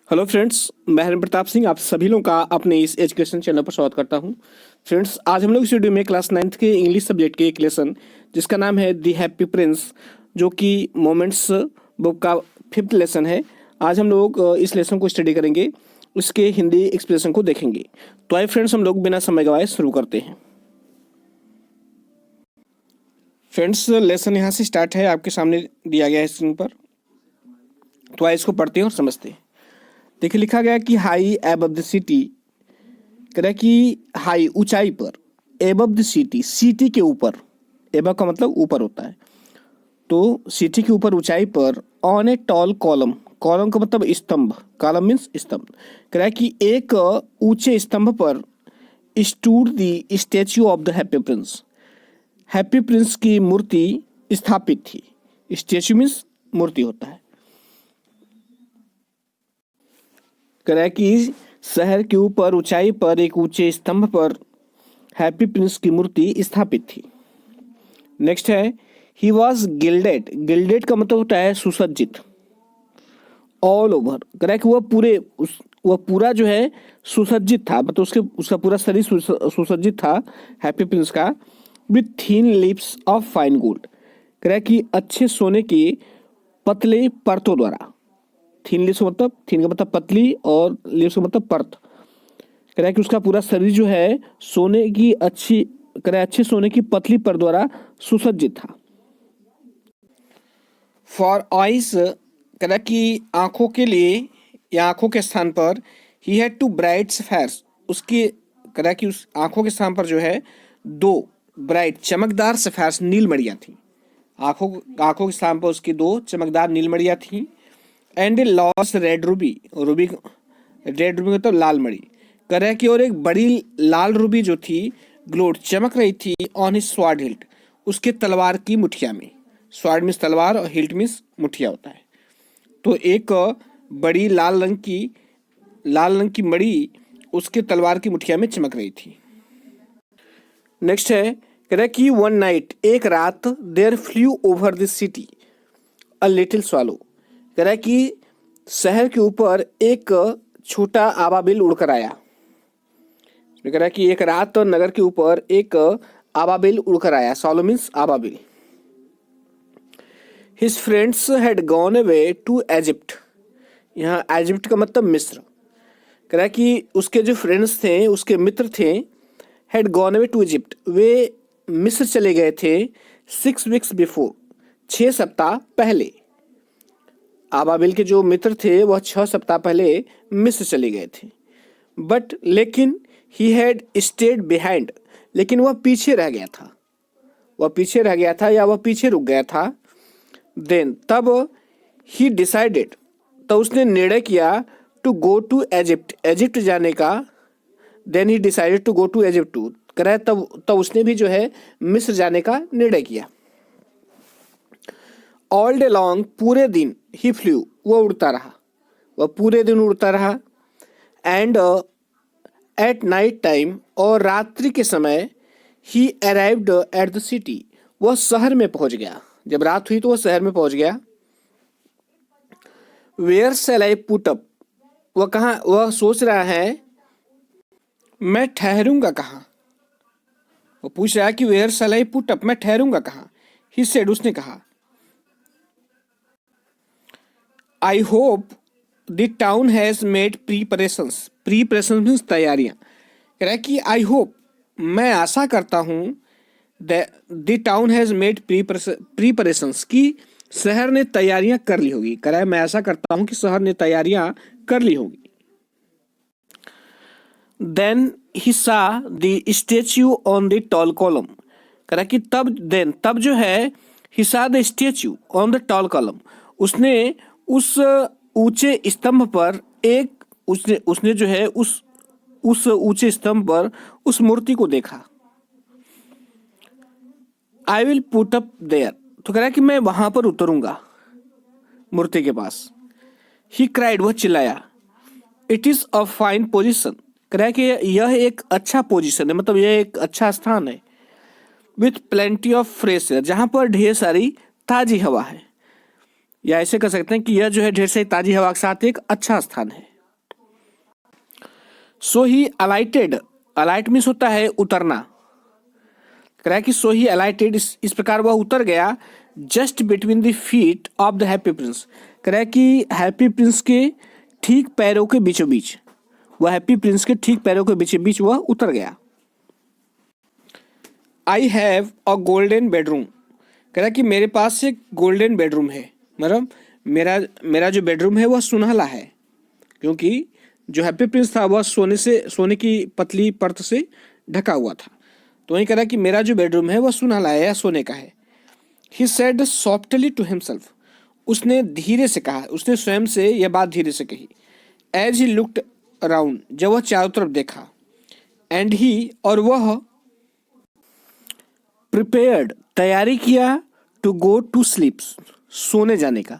Hello friends, मैं हरिन प्रताप सिंह आप सभी लोगों का अपने इस एजुकेशन चैनल पर स्वागत करता हूं। फ्रेंड्स, आज हम लोग इस वीडियो में क्लास 9th के इंग्लिश सब्जेक्ट के एक लेसन जिसका नाम है दी हैप्पी प्रिंस, जो कि मोमेंट्स बुक का 5th लेसन है। आज हम लोग इस लेसन को स्टडी करेंगे, उसके हिंदी एक्सप्रेशन को देखेंगे। तो आइए फ्रेंड्स, हम लोग बिना समय गवाए शुरू करते हैं। फ्रेंड्स, लेसन यहाँ से स्टार्ट है, आपके सामने दिया गया है स्क्रीन पर। तो आइए इसको पढ़ते हैं और समझते हैं। देखिए, लिखा गया कि हाई एबव द सिटी, कह रहा है कि हाई ऊंचाई पर, एबव द सिटी सिटी के ऊपर, एबव का मतलब ऊपर होता है, तो सिटी के ऊपर ऊंचाई पर, on a tall column, column का मतलब स्तंभ, कॉलम मीन्स स्तंभ, कह रहा है कि एक ऊंचे स्तंभ पर stood the statue of the happy prince, happy Prince की मूर्ति स्थापित थी। स्टैच्यू मीन्स मूर्ति होता है। कह रहा है कि शहर के ऊपर ऊंचाई पर एक ऊंचे स्तंभ पर हैप्पी प्रिंस की मूर्ति स्थापित थी। नेक्स्ट है, ही वॉज गिल्डेड, गिल्डेड का मतलब होता है सुसज्जित, ऑल ओवर। कह रहा है कि वह पूरा जो है सुसज्जित था, मतलब उसका पूरा शरीर सुसज्जित था हैप्पी प्रिंस का, with thin lips of fine gold. कह रहा है कि अच्छे सोने के पतले परतों द्वारा, थीन लिप्स मतलब, थीन का मतलब पतली और लिप्स का मतलब परत। कह रहा है कि उसका पूरा शरीर जो है सोने की अच्छी, कह रहा है अच्छे सोने की पतली पर द्वारा सुसज्जित था। फॉर आइज, कह रहा है कि आंखों के लिए या आंखों के स्थान पर, ही हैड टू ब्राइट सफेयर्स, उसकी, कह रहा है कि उस आंखों के स्थान पर जो है दो ब्राइट चमकदार सफेयर्स नील मणियां थी। आंखों के स्थान पर उसकी दो चमकदार नील मणियां थी। And A loss red Ruby, Ruby red Ruby मतलब लाल मणि। कह रहा है कि और एक बड़ी लाल रूबी जो थी, ग्लोड चमक रही थी, ऑन हिज स्वॉर्ड हिल्ट, उसके तलवार की मुठिया में। स्वॉर्ड मीन्स तलवार और हिल्ट मीन्स मुठिया होता है। तो एक बड़ी लाल रंग की मणि उसके तलवार की मुठिया में चमक रही थी। नेक्स्ट है, कह रहा है कि वन नाइट, एक रात, there flew over the city a little swallow. कह रहा है कि शहर के ऊपर एक छोटा आबाबिल उड़कर आया। कह रहा है कि एक रात नगर के ऊपर एक आबाबिल उड़कर आया। सॉलो मीन्स आबाबिल। His friends had gone away to Egypt, यहाँ इजिप्ट का मतलब मिस्र। कह रहा है कि उसके जो फ्रेंड्स थे, उसके मित्र थे, had gone away to Egypt, वे मिस्र चले गए थे। 6 वीक्स बिफोर, 6 सप्ताह पहले। आबाबिल के जो मित्र थे वह 6 सप्ताह पहले मिस्र चले गए थे। बट लेकिन ही हैड स्टेड बिहाइंड, लेकिन वह पीछे रह गया था, या वह पीछे रुक गया था। देन तब ही डिसाइडेड, तो उसने निर्णय किया, टू गो टू इजिप्ट जाने का। Then he decided to go to Egypt too, कह रहा है तब उसने भी जो है मिस्र जाने का निर्णय किया। ऑल डे लॉन्ग, पूरे दिन, ही फ्लू, वह पूरे दिन उड़ता रहा। एंड एट नाइट टाइम, और रात्रि के समय, ही अराइव्ड एट द सिटी, वह शहर में पहुंच गया। जब रात हुई तो वह शहर में पहुंच गया। Where shall I put up, वह सोच रहा है मैं ठहरूंगा कहाँ। वो पूछ रहा है कि where shall I put up, मैं ठहरूंगा कहाँ। ही सेड, उसने कहा, I hope the town has made preparations, preparations means तैयारियां। कह रहा है कि आई होप, मैं आशा करता हूँ, द टाउन हैज मेड प्रीपरेशंस, की शहर ने तैयारियां कर ली होगी। कह रहा है मैं आशा करता हूँ कि शहर ने तैयारियां कर ली होगी। देन ही सा the statue on the tall column. कह रहा है कि तब जो है, ही सा the statue on the tall column, उसने उस ऊंचे स्तंभ पर उसने जो है उस ऊंचे स्तंभ पर उस मूर्ति को देखा। I will put up there, तो कह रहा है कि मैं वहां पर उतरूंगा मूर्ति के पास। ही क्राइड, वह चिल्लाया, it is a fine position. कह रहा है कि यह एक अच्छा पोजीशन है, मतलब यह एक अच्छा स्थान है। With plenty of fresh air, जहां पर ढेर सारी ताजी हवा है, या ऐसे कह सकते हैं कि यह जो है ढेर सारी ताजी हवा के साथ एक अच्छा स्थान है। सो ही अलाइटेड, अलाइट मीन्स होता है उतरना, कह रहा है कि सो ही अलाइटेड, इस प्रकार वह उतर गया just between the feet of the happy prince, कह रहा है कि हैप्पी प्रिंस के ठीक पैरों के बीचों बीच, वह हैप्पी प्रिंस के ठीक पैरों के बीचों बीच वह उतर गया। I have a golden bedroom, कह रहा है कि मेरे पास एक गोल्डन बेडरूम है, मतलब मेरा मेरा जो बेडरूम है वह सुनहला है, क्योंकि जो हैप्पी प्रिंस था वह सोने की पतली परत से ढका हुआ था। तो वही कह रहा है कि मेरा जो बेडरूम है वह सुनहला है या सोने का है। He said softly to himself, उसने धीरे से कहा, उसने स्वयं से यह बात धीरे से कही। एज ही लुक्ड अराउंड, जब वह चारों तरफ देखा। एंड ही, और वह प्रिपेयर्ड, तैयारी किया, टू गो टू स्लीप, सोने जाने का,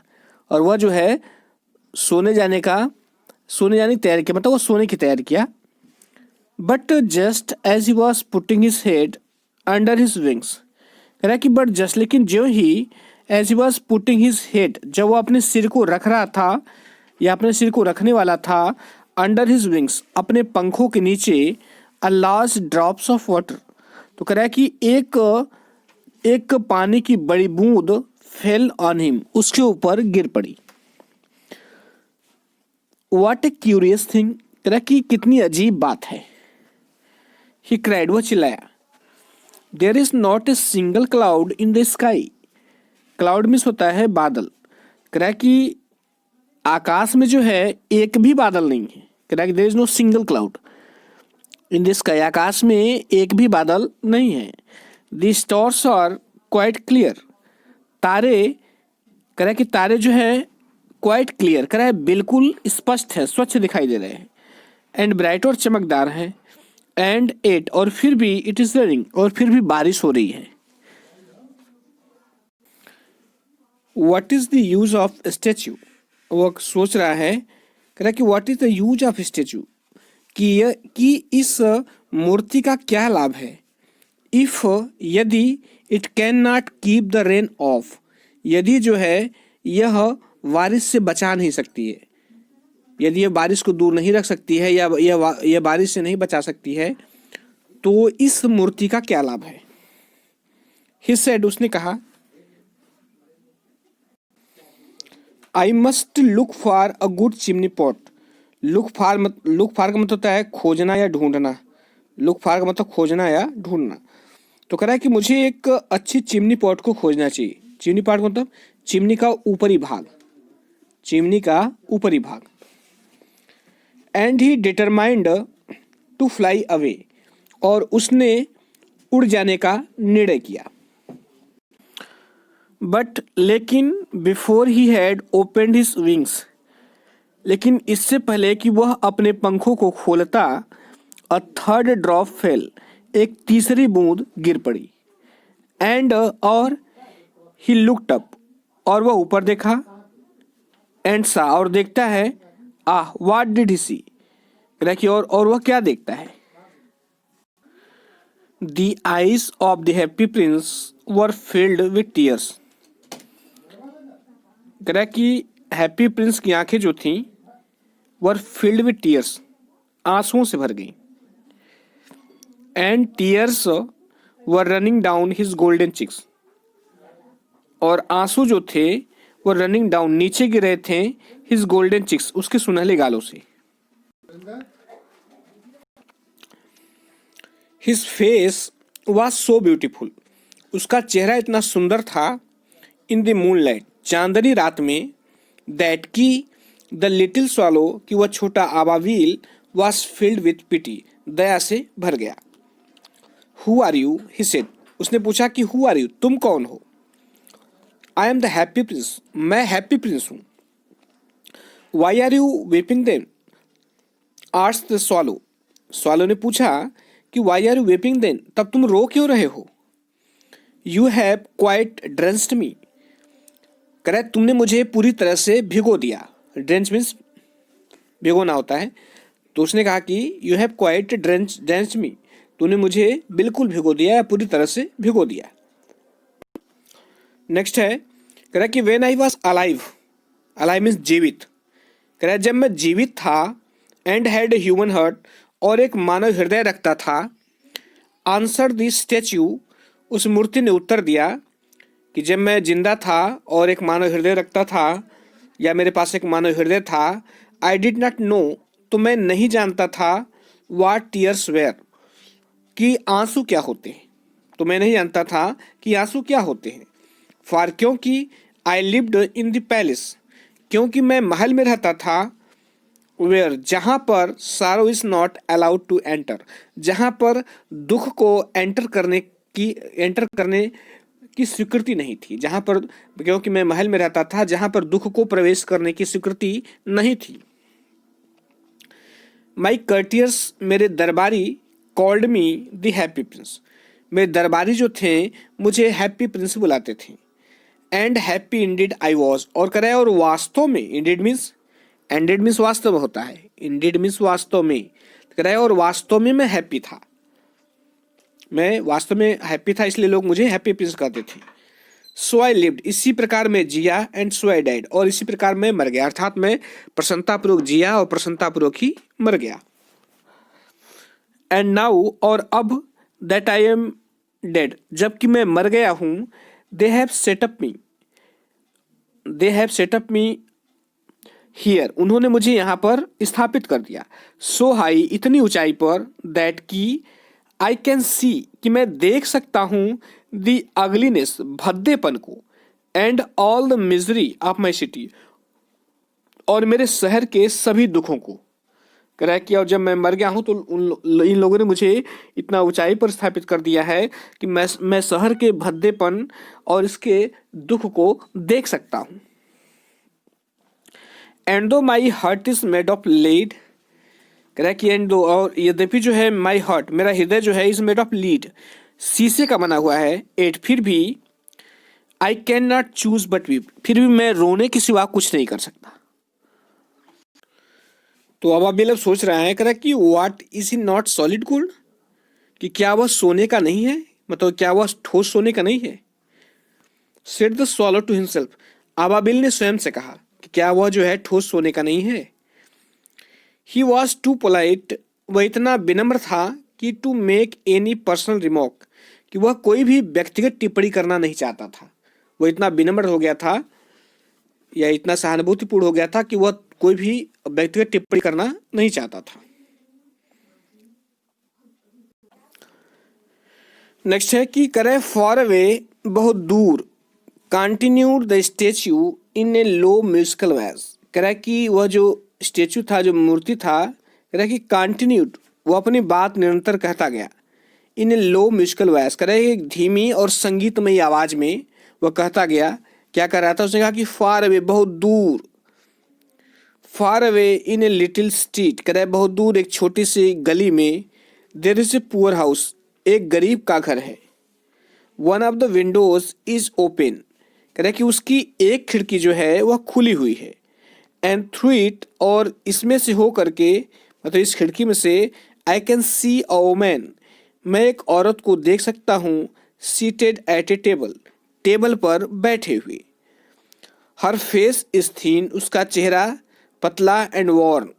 और वह जो है सोने जाने की तैयारी किया, मतलब वह सोने की तैयारी किया। But just as he was putting his head under his wings, कह रहा है कि बट जस्ट, लेकिन जो he, as he was putting his head, जब वो अपने सिर को रख रहा था या अपने सिर को रखने वाला था, अंडर हिज विंग्स, अपने पंखों के नीचे, a large drops of water, तो कह रहा है कि एक पानी की बड़ी बूंद फेल ऑन हिम, उसके ऊपर गिर पड़ी। व्हाट ए क्यूरियस थिंग, कह रहा है कि कितनी अजीब बात है। ही क्राइड, वह चिल्लाया। There is not a single cloud in the sky, cloud means होता है बादल, कह रहा है कि आकाश में जो है एक भी बादल नहीं है, कह रहा है कि there is no single cloud in the sky, आकाश में एक भी बादल नहीं है। The stars are quite clear, तारे, कह रहा है कि तारे जो है क्वाइट क्लियर, कह रहा है बिल्कुल स्पष्ट है, स्वच्छ दिखाई दे रहे हैं। एंड ब्राइट, और चमकदार है। एंड एट, और फिर भी इट इज रेनिंग, और फिर भी बारिश हो रही है। What is the use of statue, वो सोच रहा है, कह रहा है कि what is the use of statue, कि इस मूर्ति का क्या लाभ है। इफ, यदि, it can not keep the rain of, यदि जो है यह बारिश से बचा नहीं सकती है, यदि यह बारिश को दूर नहीं रख सकती है या यह बारिश से नहीं बचा सकती है, तो इस मूर्ति का क्या लाभ है। ही सेड, उसने कहा। I must look for a good chimney pot, look for का मतलब होता है खोजना या ढूंढना, लुक फॉर का मतलब खोजना या ढूंढना। तो कह रहा है कि मुझे एक अच्छी चिमनी पॉट को खोजना चाहिए। चिमनी पॉट मतलब चिमनी का ऊपरी भाग, चिमनी का ऊपरी भाग। And he determined to fly away, और उसने उड़ जाने का निर्णय किया। बट, लेकिन, before he had opened his wings, लेकिन इससे पहले कि वह अपने पंखों को खोलता, अ थर्ड ड्रॉप फेल, एक तीसरी बूंद गिर पड़ी। एंड, और, ही लुक्ड अप, और वह ऊपर देखा। एंड सा, और देखता है। आह, व्हाट डिड ही सी, रखिए, और वह क्या देखता है। The eyes of the happy Prince were filled with tears, कह रहा है कि हैप्पी प्रिंस की आंखें जो थीं वर फिल्ड विथ टीयर्स, आंसुओं से भर गई। And tears were running down his golden cheeks, और आंसू जो थे वो रनिंग डाउन, नीचे गिर रहे थे, हिज गोल्डन चिक्स, उसके सुनहले गालों से। His face was so beautiful, उसका चेहरा इतना सुंदर था। इन द मून लाइट, चांदनी रात में। दैट की, द लिटिल स्वॉलो, कि वह छोटा आबावील, वॉज फिल्ड विथ पिटी, दया से भर गया। Who are you, he said, उसने पूछा कि हु आर यू, तुम कौन हो। I am the happy prince, मैं हैप्पी प्रिंस हूँ। Why are you weeping them, asked the swallow, swallow ने पूछा कि why are you weeping them, तब तुम रो क्यों रहे हो। You have quite drenched me, correct, तुमने मुझे पूरी तरह से भिगो दिया। ड्रेंच मीन्स भिगोना होता है। तो उसने कहा कि यू हैव क्वाइट ड्रेंच्ड मी, तूने मुझे बिल्कुल भिगो दिया या पूरी तरह से भिगो दिया। नेक्स्ट है, कह रहा है कि when I was alive, alive means जीवित, कह रहा है जब मैं जीवित था, एंड हैड ह्यूमन हार्ट, और एक मानव हृदय रखता था। आंसर द स्टैच्यू, उस मूर्ति ने उत्तर दिया कि जब मैं जिंदा था और एक मानव हृदय रखता था, या मेरे पास एक मानव हृदय था, आई डिड नॉट नो, तो मैं नहीं जानता था, वाट टीयर्स वेयर, कि आंसू क्या होते हैं। तो मैं नहीं जानता था कि आंसू क्या होते हैं। फॉर, क्योंकि I lived in the palace, क्योंकि मैं महल में रहता था। वेयर, जहाँ पर sorrow is not allowed to enter, जहाँ पर दुख को एंटर करने की स्वीकृति नहीं थी। जहाँ पर, क्योंकि मैं महल में रहता था जहाँ पर दुख को प्रवेश करने की स्वीकृति नहीं थी। माई कर्टियर्स, मेरे दरबारी, called me the happy Prince, मेरे दरबारी जो थे मुझे हैप्पी प्रिंस बुलाते थे। And happy indeed I was, और करे और वास्तव में, इंडिड मीन्स, एंडेड मीन्स वास्तव में होता है, इंडिड मीन्स वास्तव में, करे और वास्तव में मैं हैप्पी था, मैं वास्तव में हैप्पी था, इसलिए लोग मुझे हैप्पी प्रिंस कहते थे। सो आई लिव्ड, इसी प्रकार मैं जिया, एंड सो आई डाइड, और इसी प्रकार मैं मर गया, अर्थात मैं प्रसन्नतापूर्वक जिया और प्रसन्नतापूर्वक ही मर गया। एंड नाउ, और अब, दैट आई एम डेड, जबकि मैं मर गया हूं, they have set up me here, उन्होंने मुझे यहाँ पर स्थापित कर दिया। सो हाई, इतनी ऊंचाई पर, दैट की आई कैन सी, कि मैं देख सकता हूँ, द अगलीनेस, भद्देपन को, and all the misery of my city, और मेरे शहर के सभी दुखों को। कह रहा है कि और जब मैं मर गया हूँ तो इन लोगों ने मुझे इतना ऊंचाई पर स्थापित कर दिया है कि मैं शहर के भद्देपन और इसके दुख को देख सकता हूँ। एंड दो my heart is made of lead, कह रहा है कि एंड दो, और यद्यपि जो है माई हार्ट, मेरा हृदय जो है, इज मेड ऑफ लीड, शीशे का बना हुआ है। एट, फिर भी, आई can not choose but weep, फिर भी मैं रोने के सिवा कुछ नहीं कर सकता। तो अब अभी सोच रहा है, कह रहा है कि what is in not solid gold, कि क्या वह सोने का नहीं है, मतलब क्या वह ठोस सोने का नहीं है। Said the swallow to himself, अबाबिल ने स्वयं से कहा कि क्या वह जो है ठोस सोने का नहीं है। ही वॉज टू पोलाइट, वह इतना विनम्र था कि to make any personal remark, कि वह कोई भी व्यक्तिगत टिप्पणी करना नहीं चाहता था। वह इतना विनम्र हो गया था, या इतना सहानुभूतिपूर्ण हो गया था कि वह कोई भी व्यक्तिगत टिप्पणी करना नहीं चाहता था। नेक्स्ट है कि करे फॉर अवे, बहुत दूर, continued the statue in A low musical voice, कह रहा है कि वह जो स्टेच्यू था, जो मूर्ति था, कह रहा है कि कंटिन्यूड, वो अपनी बात निरंतर कहता गया। इन ए लो म्यूजिकल वॉइस, कह रहा है कि धीमी और संगीतमयी आवाज में वह कहता गया। क्या कर रहा था, उसने कहा कि फार अवे, बहुत दूर, far away in a little street, कह रहा है बहुत दूर एक छोटी सी गली में, there is a poor house, एक गरीब का घर है। One of the windows is open, कह रहा है कि उसकी एक खिड़की जो है वह खुली हुई है। एंड थ्रू इट, और इसमें से हो करके, मतलब इस खिड़की में से, I can see a woman, मैं एक औरत को देख सकता हूँ, seated at A table, table पर बैठे हुए। हर फेस इज थीन, उसका चेहरा पतला एंड वॉर्न,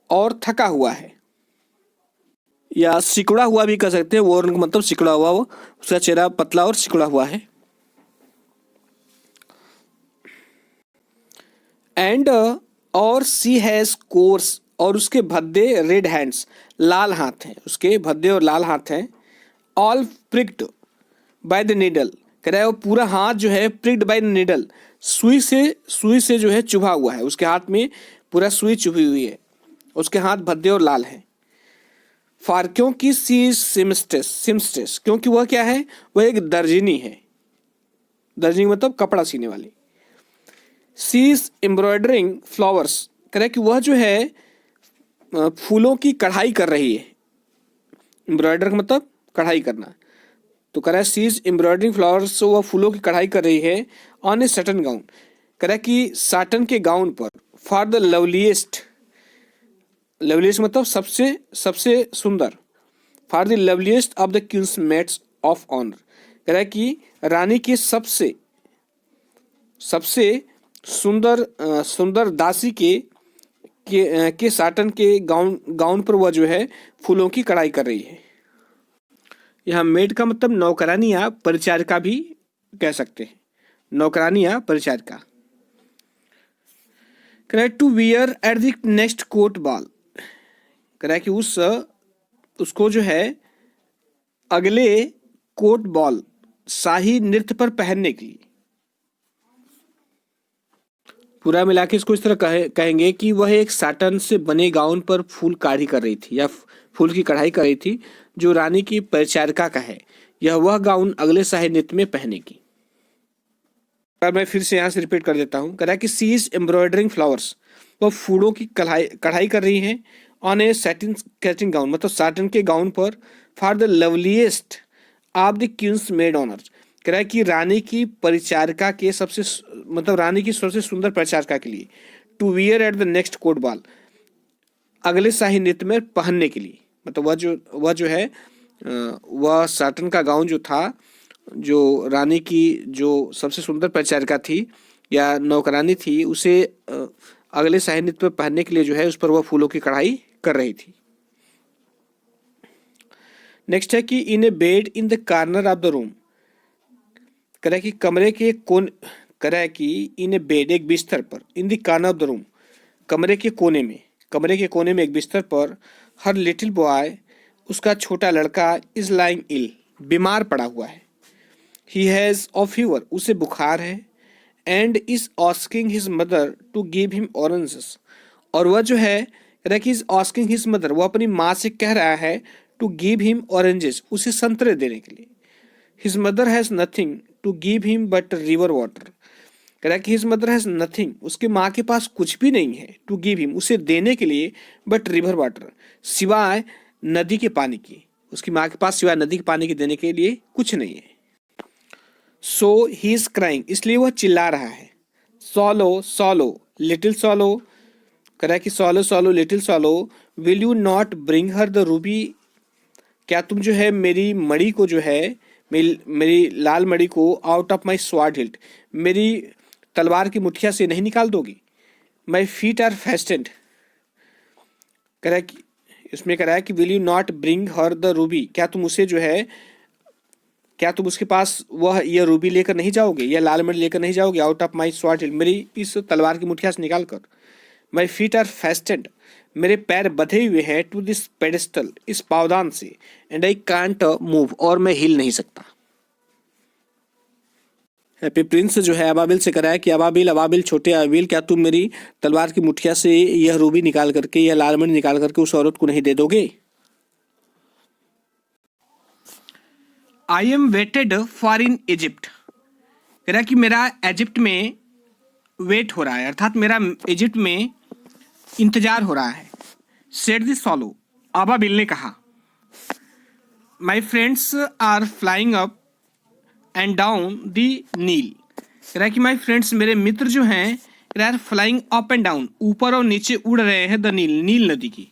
और थका हुआ है, या सिकुड़ा हुआ भी कह सकते हैं, वॉर्न मतलब सिकुड़ा हुआ, वो उसका चेहरा पतला और सिकुड़ा हुआ है। एंड, और सी हैज कोर्स, और उसके भद्दे रेड हैंड्स, लाल हाथ हैं, उसके भद्दे और लाल हाथ हैं। ऑल प्रिक्ड बाय द नीडल, कह रहा है वो पूरा हाथ जो है प्रिक्ड बाय द नीडल, सुई से जो है चुभा हुआ है, उसके हाथ में पूरा सुई चुभी हुई है, उसके हाथ भद्दे और लाल हैं। फार, क्योंकि सी सिमस्टेस, क्योंकि वह क्या है, वह एक दर्जिनी है। दर्जिनी मतलब कपड़ा सीने वाली। सी इज एम्ब्रॉयडरिंग फ्लावर्स, कह रहा है कि वह जो है फूलों की कढ़ाई कर रही है। एम्ब्रॉयडर मतलब कढ़ाई करना, तो कह रहा है सी इज एम्ब्रॉयडरिंग फ्लावर्स, वह फूलों की कढ़ाई कर रही है। ऑन ए सटन गाउन, कह रहा है कि साटन के गाउन पर। फॉर द लवलीएस्ट, लवलीएस्ट मतलब सबसे सबसे सुंदर। For the loveliest of the queen's maids of honour, कह रहा है कि रानी के सबसे सबसे सुंदर सुंदर दासी के के साटन के गाउन गाउन पर वह जो है फूलों की कढ़ाई कर रही है। यहाँ मेड का मतलब नौकरानी या परिचारिका भी कह सकते हैं, नौकरानी या परिचारिका। Correct, to wear at the next court ball, correct कि उसको जो है अगले कोर्ट बॉल शाही नृत्य पर पहनने के लिए। पूरा मिला के इसको इस तरह कहेंगे कि वह एक साटन से बने गाउन पर फूल काढ़ी कर रही थी या फूल की कढ़ाई कर रही थी जो रानी की परिचारिका का है। यह वह गाउन अगले शाही नृत्य में पहनेगी। मैं फिर से यहाँ से रिपीट कर देता हूँ। कह कि सी इज एम्ब्रॉयडरिंग फ्लावर्स, वह फूलों की कढ़ाई कर रही है on a satin catching gown, मतलब साटन के गाउन पर, for the loveliest of the queen's maid honour. कह रहा है कि रानी की परिचारिका के सबसे, मतलब रानी की सबसे सुंदर परिचारिका के लिए, to wear at the next court ball, अगले शाही नृत्य में पहनने के लिए। मतलब वह जो है वह साटन का गाउन जो था, जो रानी की जो सबसे सुंदर परिचारिका थी या नौकरानी थी, उसे अगले शाही नृत्य पर पहनने के लिए जो है उस पर वह फूलों की कढ़ाई कर रही थी। नेक्स्ट है कि in a bed in the corner of the room, कह कि कमरे के कोन, कह कि इन ए बेड, एक बिस्तर पर, इन the corner of the room, कमरे के कोने में एक बिस्तर पर, हर लिटिल बॉय, उसका छोटा लड़का, इज लाइंग इल, बीमार पड़ा हुआ है, ही हैज़ अ फीवर, उसे बुखार है, and is asking his mother to give him oranges, और वह जो है इज आस्किंग हिज मदर, वो अपनी माँ से कह रहा है, टू गिव हिम ऑरेंजेस, उसे संतरे देने के लिए। His mother has nothing to give him but river water, कह रहा कि हिज मदर हैज़ नथिंग, उसके माँ के पास कुछ भी नहीं है, टू गिव हिम, उसे देने के लिए, बट रिवर वाटर, सिवाय नदी के पानी की, उसकी माँ के पास सिवाय नदी के पानी के देने के लिए कुछ नहीं है। सो ही इज क्राइंग, इसलिए वह चिल्ला रहा है। सॉलो सॉलो लिटिल सॉलो, कह रहा है कि सॉलो swallow little सॉलो, will you not bring her the Ruby, क्या तुम जो है मेरी मणि को जो है, मेरी लाल मणि को, out of my sword hilt, मेरी तलवार की मुठिया से नहीं निकाल दोगी। माई फीट आर फेस्टेंड, कह रहा है कि इसमें कह रहा है कि will you not bring her the Ruby, क्या तुम उसे जो है, क्या तुम उसके पास वह यह रूबी लेकर नहीं जाओगे, यह लाल मणि लेकर नहीं जाओगे, out of my sword hilt, मेरी इस तलवार की मुठिया से निकाल कर। माई फीट आर फेस्टेड, मेरे पैर बंधे हुए हैं, टू दिस पेडिस्टल, इस पावदान से, एंड आई कांट मूव, और मैं हिल नहीं सकता। हैप्पी प्रिंस जो है अबाबिल से कराया कि अबाबिल अबाबिल छोटे अबाबिल, क्या तुम मेरी तलवार की मुठिया से यह रूबी निकाल करके, यह लाल मणि निकाल करके उस औरत को नहीं दे दोगे। I am waited for in Egypt, कह रहा कि मेरा इजिप्ट में वेट हो रहा है, अर्थात मेरा इजिप्ट में इंतजार हो रहा है। सेड द सॉलो, अबाबिल ने कहा। My friends are flying up and down the Nile, कह रहा कि माई फ्रेंड्स, मेरे मित्र जो हैं, यार फ्लाइंग अप एंड डाउन, ऊपर और नीचे उड़ रहे हैं, द नील, नील नदी की।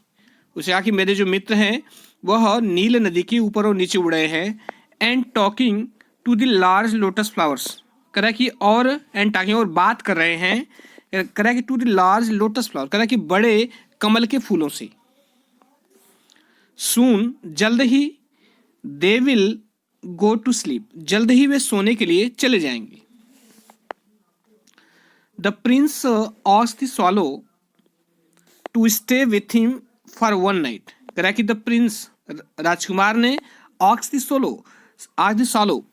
उसे कहा कि मेरे जो मित्र हैं वह नील नदी के ऊपर और नीचे उड़ रहे हैं, and talking to the large lotus flowers, कह रहा कि और एंड टॉकिंग, और बात कर रहे हैं, कह रहा कि to the large lotus flower, कह रहा कि बड़े कमल के फूलों से। सून, जल्द ही, they will go to sleep, जल्द ही वे सोने के लिए चले जाएंगे। The prince asked the swallow to stay with him for one night, कह रहा कि द प्रिंस, राजकुमार ने, आस्क्ड द स्वॉलो, आज द स्वॉलो,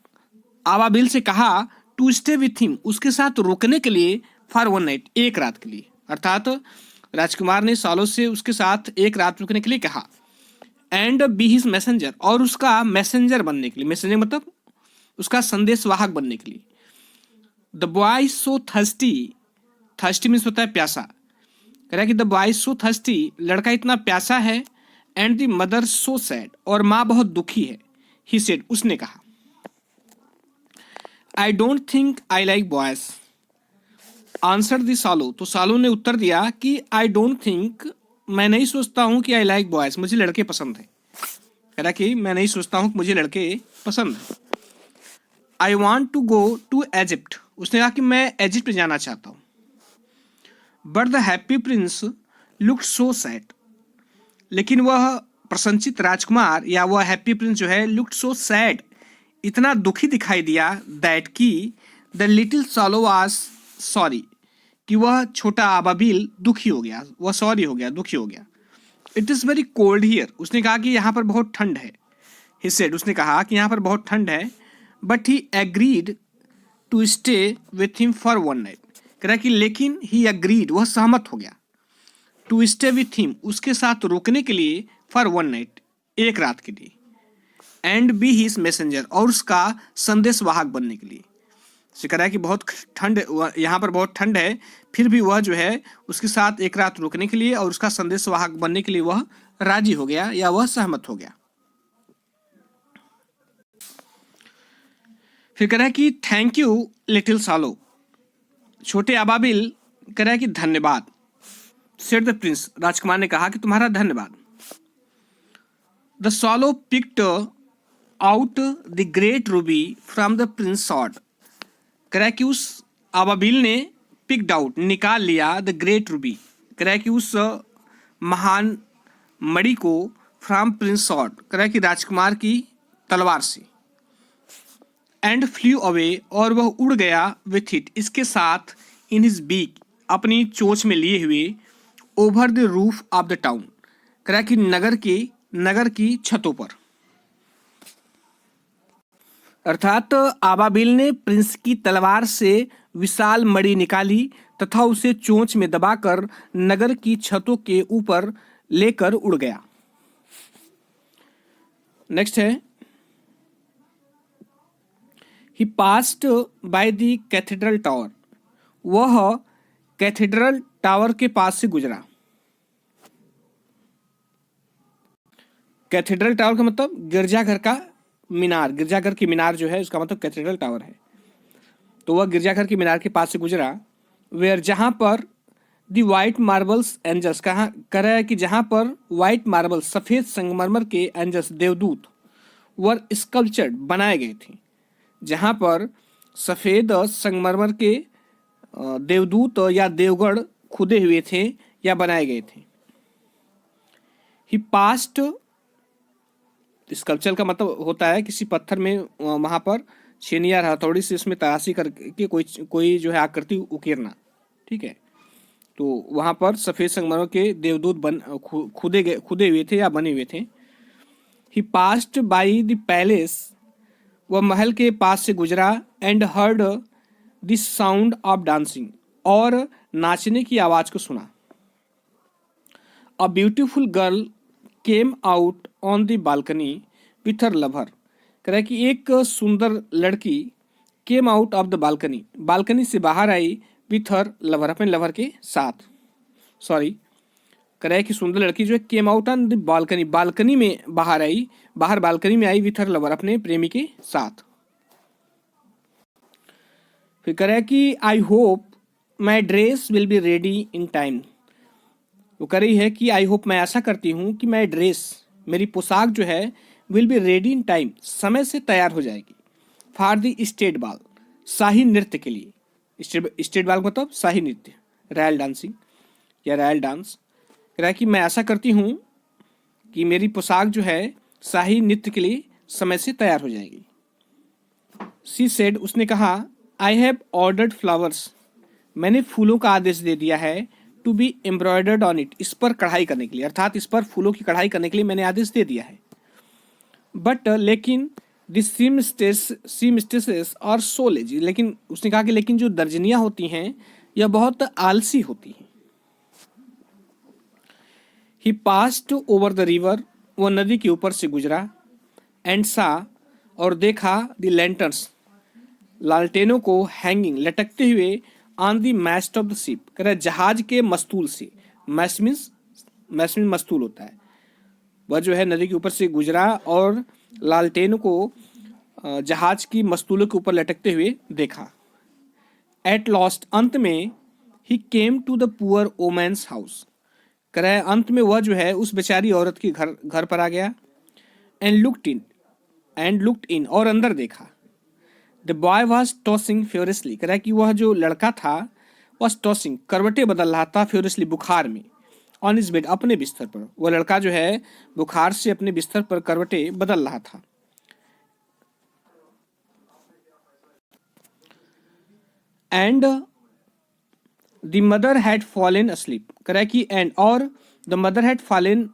अबाबिल से कहा, टू स्टे विथ हिम, उसके साथ रुकने के लिए, फॉर वन नाइट, एक रात के लिए, अर्थात राजकुमार ने स्वॉलो से उसके साथ एक रात रुकने के लिए कहा। एंड बी हिज मैसेंजर, और उसका मैसेंजर बनने के लिए, मैसेंजर मतलब उसका संदेशवाहक बनने के लिए। The boy so thirsty, thirsty means होता है प्यासा, कह रहा है कि द बॉय सो थर्स्टी, लड़का इतना प्यासा है, and the mother so sad, और माँ बहुत दुखी है। ही सेड, उसने कहा। I don't think I like boys, answer the सालो, तो सालो ने उत्तर दिया कि आई डोंट थिंक, मैं नहीं सोचता हूँ कि आई लाइक बॉयज, मुझे लड़के पसंद है, कह रहा कि मैं नहीं सोचता हूँ कि मुझे लड़के पसंद है। I want to go to Egypt, उसने कहा कि मैं इजिप्ट जाना चाहता हूँ। But the happy prince looked so sad, लेकिन वह प्रसन्नचित राजकुमार या वह हैप्पी प्रिंस जो है लुक्ड सो सैड, इतना दुखी दिखाई दिया, दैट की द लिटिल सॉलो वाज सॉरी, कि वह छोटा आबाबिल दुखी हो गया, वह सॉरी हो गया, दुखी हो गया। It is very cold here, उसने कहा कि यहाँ पर बहुत ठंड है। ही सेड, उसने कहा कि यहाँ पर बहुत ठंड है। But he agreed to stay with him for one night, कह रहा कि लेकिन ही एग्रीड, वह सहमत हो गया, टू स्टे विथ हिम, उसके साथ रुकने के लिए, फॉर वन नाइट, एक रात के लिए, एंड बी हिज मैसेंजर, और उसका संदेशवाहक बनने के लिए। से कह रहा है कि बहुत ठंड, यहाँ पर बहुत ठंड है, फिर भी वह जो है उसके साथ एक रात रुकने के लिए और उसका संदेशवाहक बनने के लिए वह राजी हो गया या वह सहमत हो गया। फिर कह रहा है कि थैंक यू लिटिल सालो, छोटे अबाबिल, कह रहा है कि धन्यवाद। सेड द प्रिंस, राजकुमार ने कहा कि तुम्हारा धन्यवाद। The सॉलो picked out the great Ruby from the Prince sword, कह रहा है कि उस अबाबिल ने पिक्ड आउट, निकाल लिया, द ग्रेट रूबी, कह रहा है कि उस महान मणि को, फ्रॉम प्रिंस सॉर्ड, कह रहा है कि राजकुमार की तलवार से, एंड फ्लू अवे, और वह उड़ गया, विथ इट, इसके साथ, इन हिज बीक, अपनी चोंच में लिए हुए, over the roof of the town, कह रहा है कि नगर की छतों पर। अर्थात आबाबिल ने प्रिंस की तलवार से विशाल मणि निकाली तथा उसे चोंच में दबाकर नगर की छतों के ऊपर लेकर उड़ गया। नेक्स्ट है, he passed by the cathedral tower, वह कैथेड्रल टावर के पास से गुजरा। कैथेड्रल टावर का मतलब गिरजाघर का मीनार, गिरजाघर की मीनार जो है उसका मतलब कैथेड्रल टावर है। तो वह गिरजाघर की मीनार के पास से गुजरा, वेयर, जहां पर द वाइट मार्बल्स एंजल्स, कहा कह रहा है कि जहां पर वाइट मार्बल, सफेद संगमरमर के एंजल्स, देवदूत, वर स्कल्पचर्ड, बनाए गए थे, जहां पर सफेद संगमरमर के देवदूत या देवगढ़ खुदे हुए थे या बनाए गए थे। ही पास्ट, स्कल्पचर का मतलब होता है किसी पत्थर में वहां पर छेनी या हथौड़ी से इसमें तराशी करके कोई जो है आकृति उकेरना, ठीक है। तो वहां पर सफेद संगमरमर के देवदूत खुदे हुए थे या बने हुए थे। ही पास्ड बाई द पैलेस, वह महल के पास से गुजरा, and heard the sound of dancing, और नाचने की आवाज को सुना। A beautiful girl came out on the balcony with her lover, कह रहा है कि एक सुंदर लड़की came out of the balcony, balcony से बाहर आई, विथ हर लवर, अपने लवर के साथ, सॉरी, कह रहा है कि सुंदर लड़की जो है came out on the balcony, balcony में बाहर आई, बाहर बालकनी में आई, विथ हर लवर, अपने प्रेमी के साथ। फिर कह रहा है कि I hope my dress will be ready in time, वो कह रही है कि आई होप, मैं आशा करती हूँ कि मैं ड्रेस, मेरी पोशाक जो है, will be ready in time, समय से तैयार हो जाएगी, फॉर द स्टेट बाल, शाही नृत्य के लिए। स्टेट बाल मतलब शाही नृत्य, रॉयल डांसिंग या रॉयल डांस। कह रहा है कि मैं आशा करती हूँ कि मेरी पोशाक जो है शाही नृत्य के लिए समय से तैयार हो जाएगी। सी सेड, उसने कहा, आई हैव ऑर्डर्ड फ्लावर्स, मैंने फूलों का आदेश दे दिया है, to be embroidered on it, इस पर कढ़ाई करने के लिए, अर्थात इस पर फूलों की कढ़ाई करने के लिए मैंने आदेश दे दिया है। बट लेकिन द सीमस्टेसेस और सो लेजी, लेकिन उसने कहा कि लेकिन जो दर्जनियां होती हैं यह बहुत आलसी होती हैं। ही पास्ड ओवर द रिवर, वह नदी के ऊपर से गुजरा, एंड सा, और देखा, द लैंटर्न्स, लालटेनों को, हैंगिंग, लटकते हुए, on the moist of the ship, कह रहा है जहाज के मस्तूल से, मैस्ट मीन्स मस्तूल होता है, वह जो है नदी के ऊपर से गुजरा और लालटेन को जहाज की मस्तूलों के ऊपर लटकते हुए देखा। एट लास्ट, अंत में, he came to the poor woman's house, कह रहा है अंत में वह जो है उस बेचारी औरत के घर पर आ गया। एंड लुक्ड इन, और अंदर देखा। The boy was tossing furiously, कह रहा है कि वह जो लड़का था वॉज टॉसिंग, करवटें बदल रहा था, फ्यूरियसली, बुखार में, ऑन हिज बेड, अपने बिस्तर पर। वो लड़का जो है बुखार से अपने बिस्तर पर करवटें बदल रहा था। And the mother had fallen asleep, कह रहा है कि एंड और the mother had fallen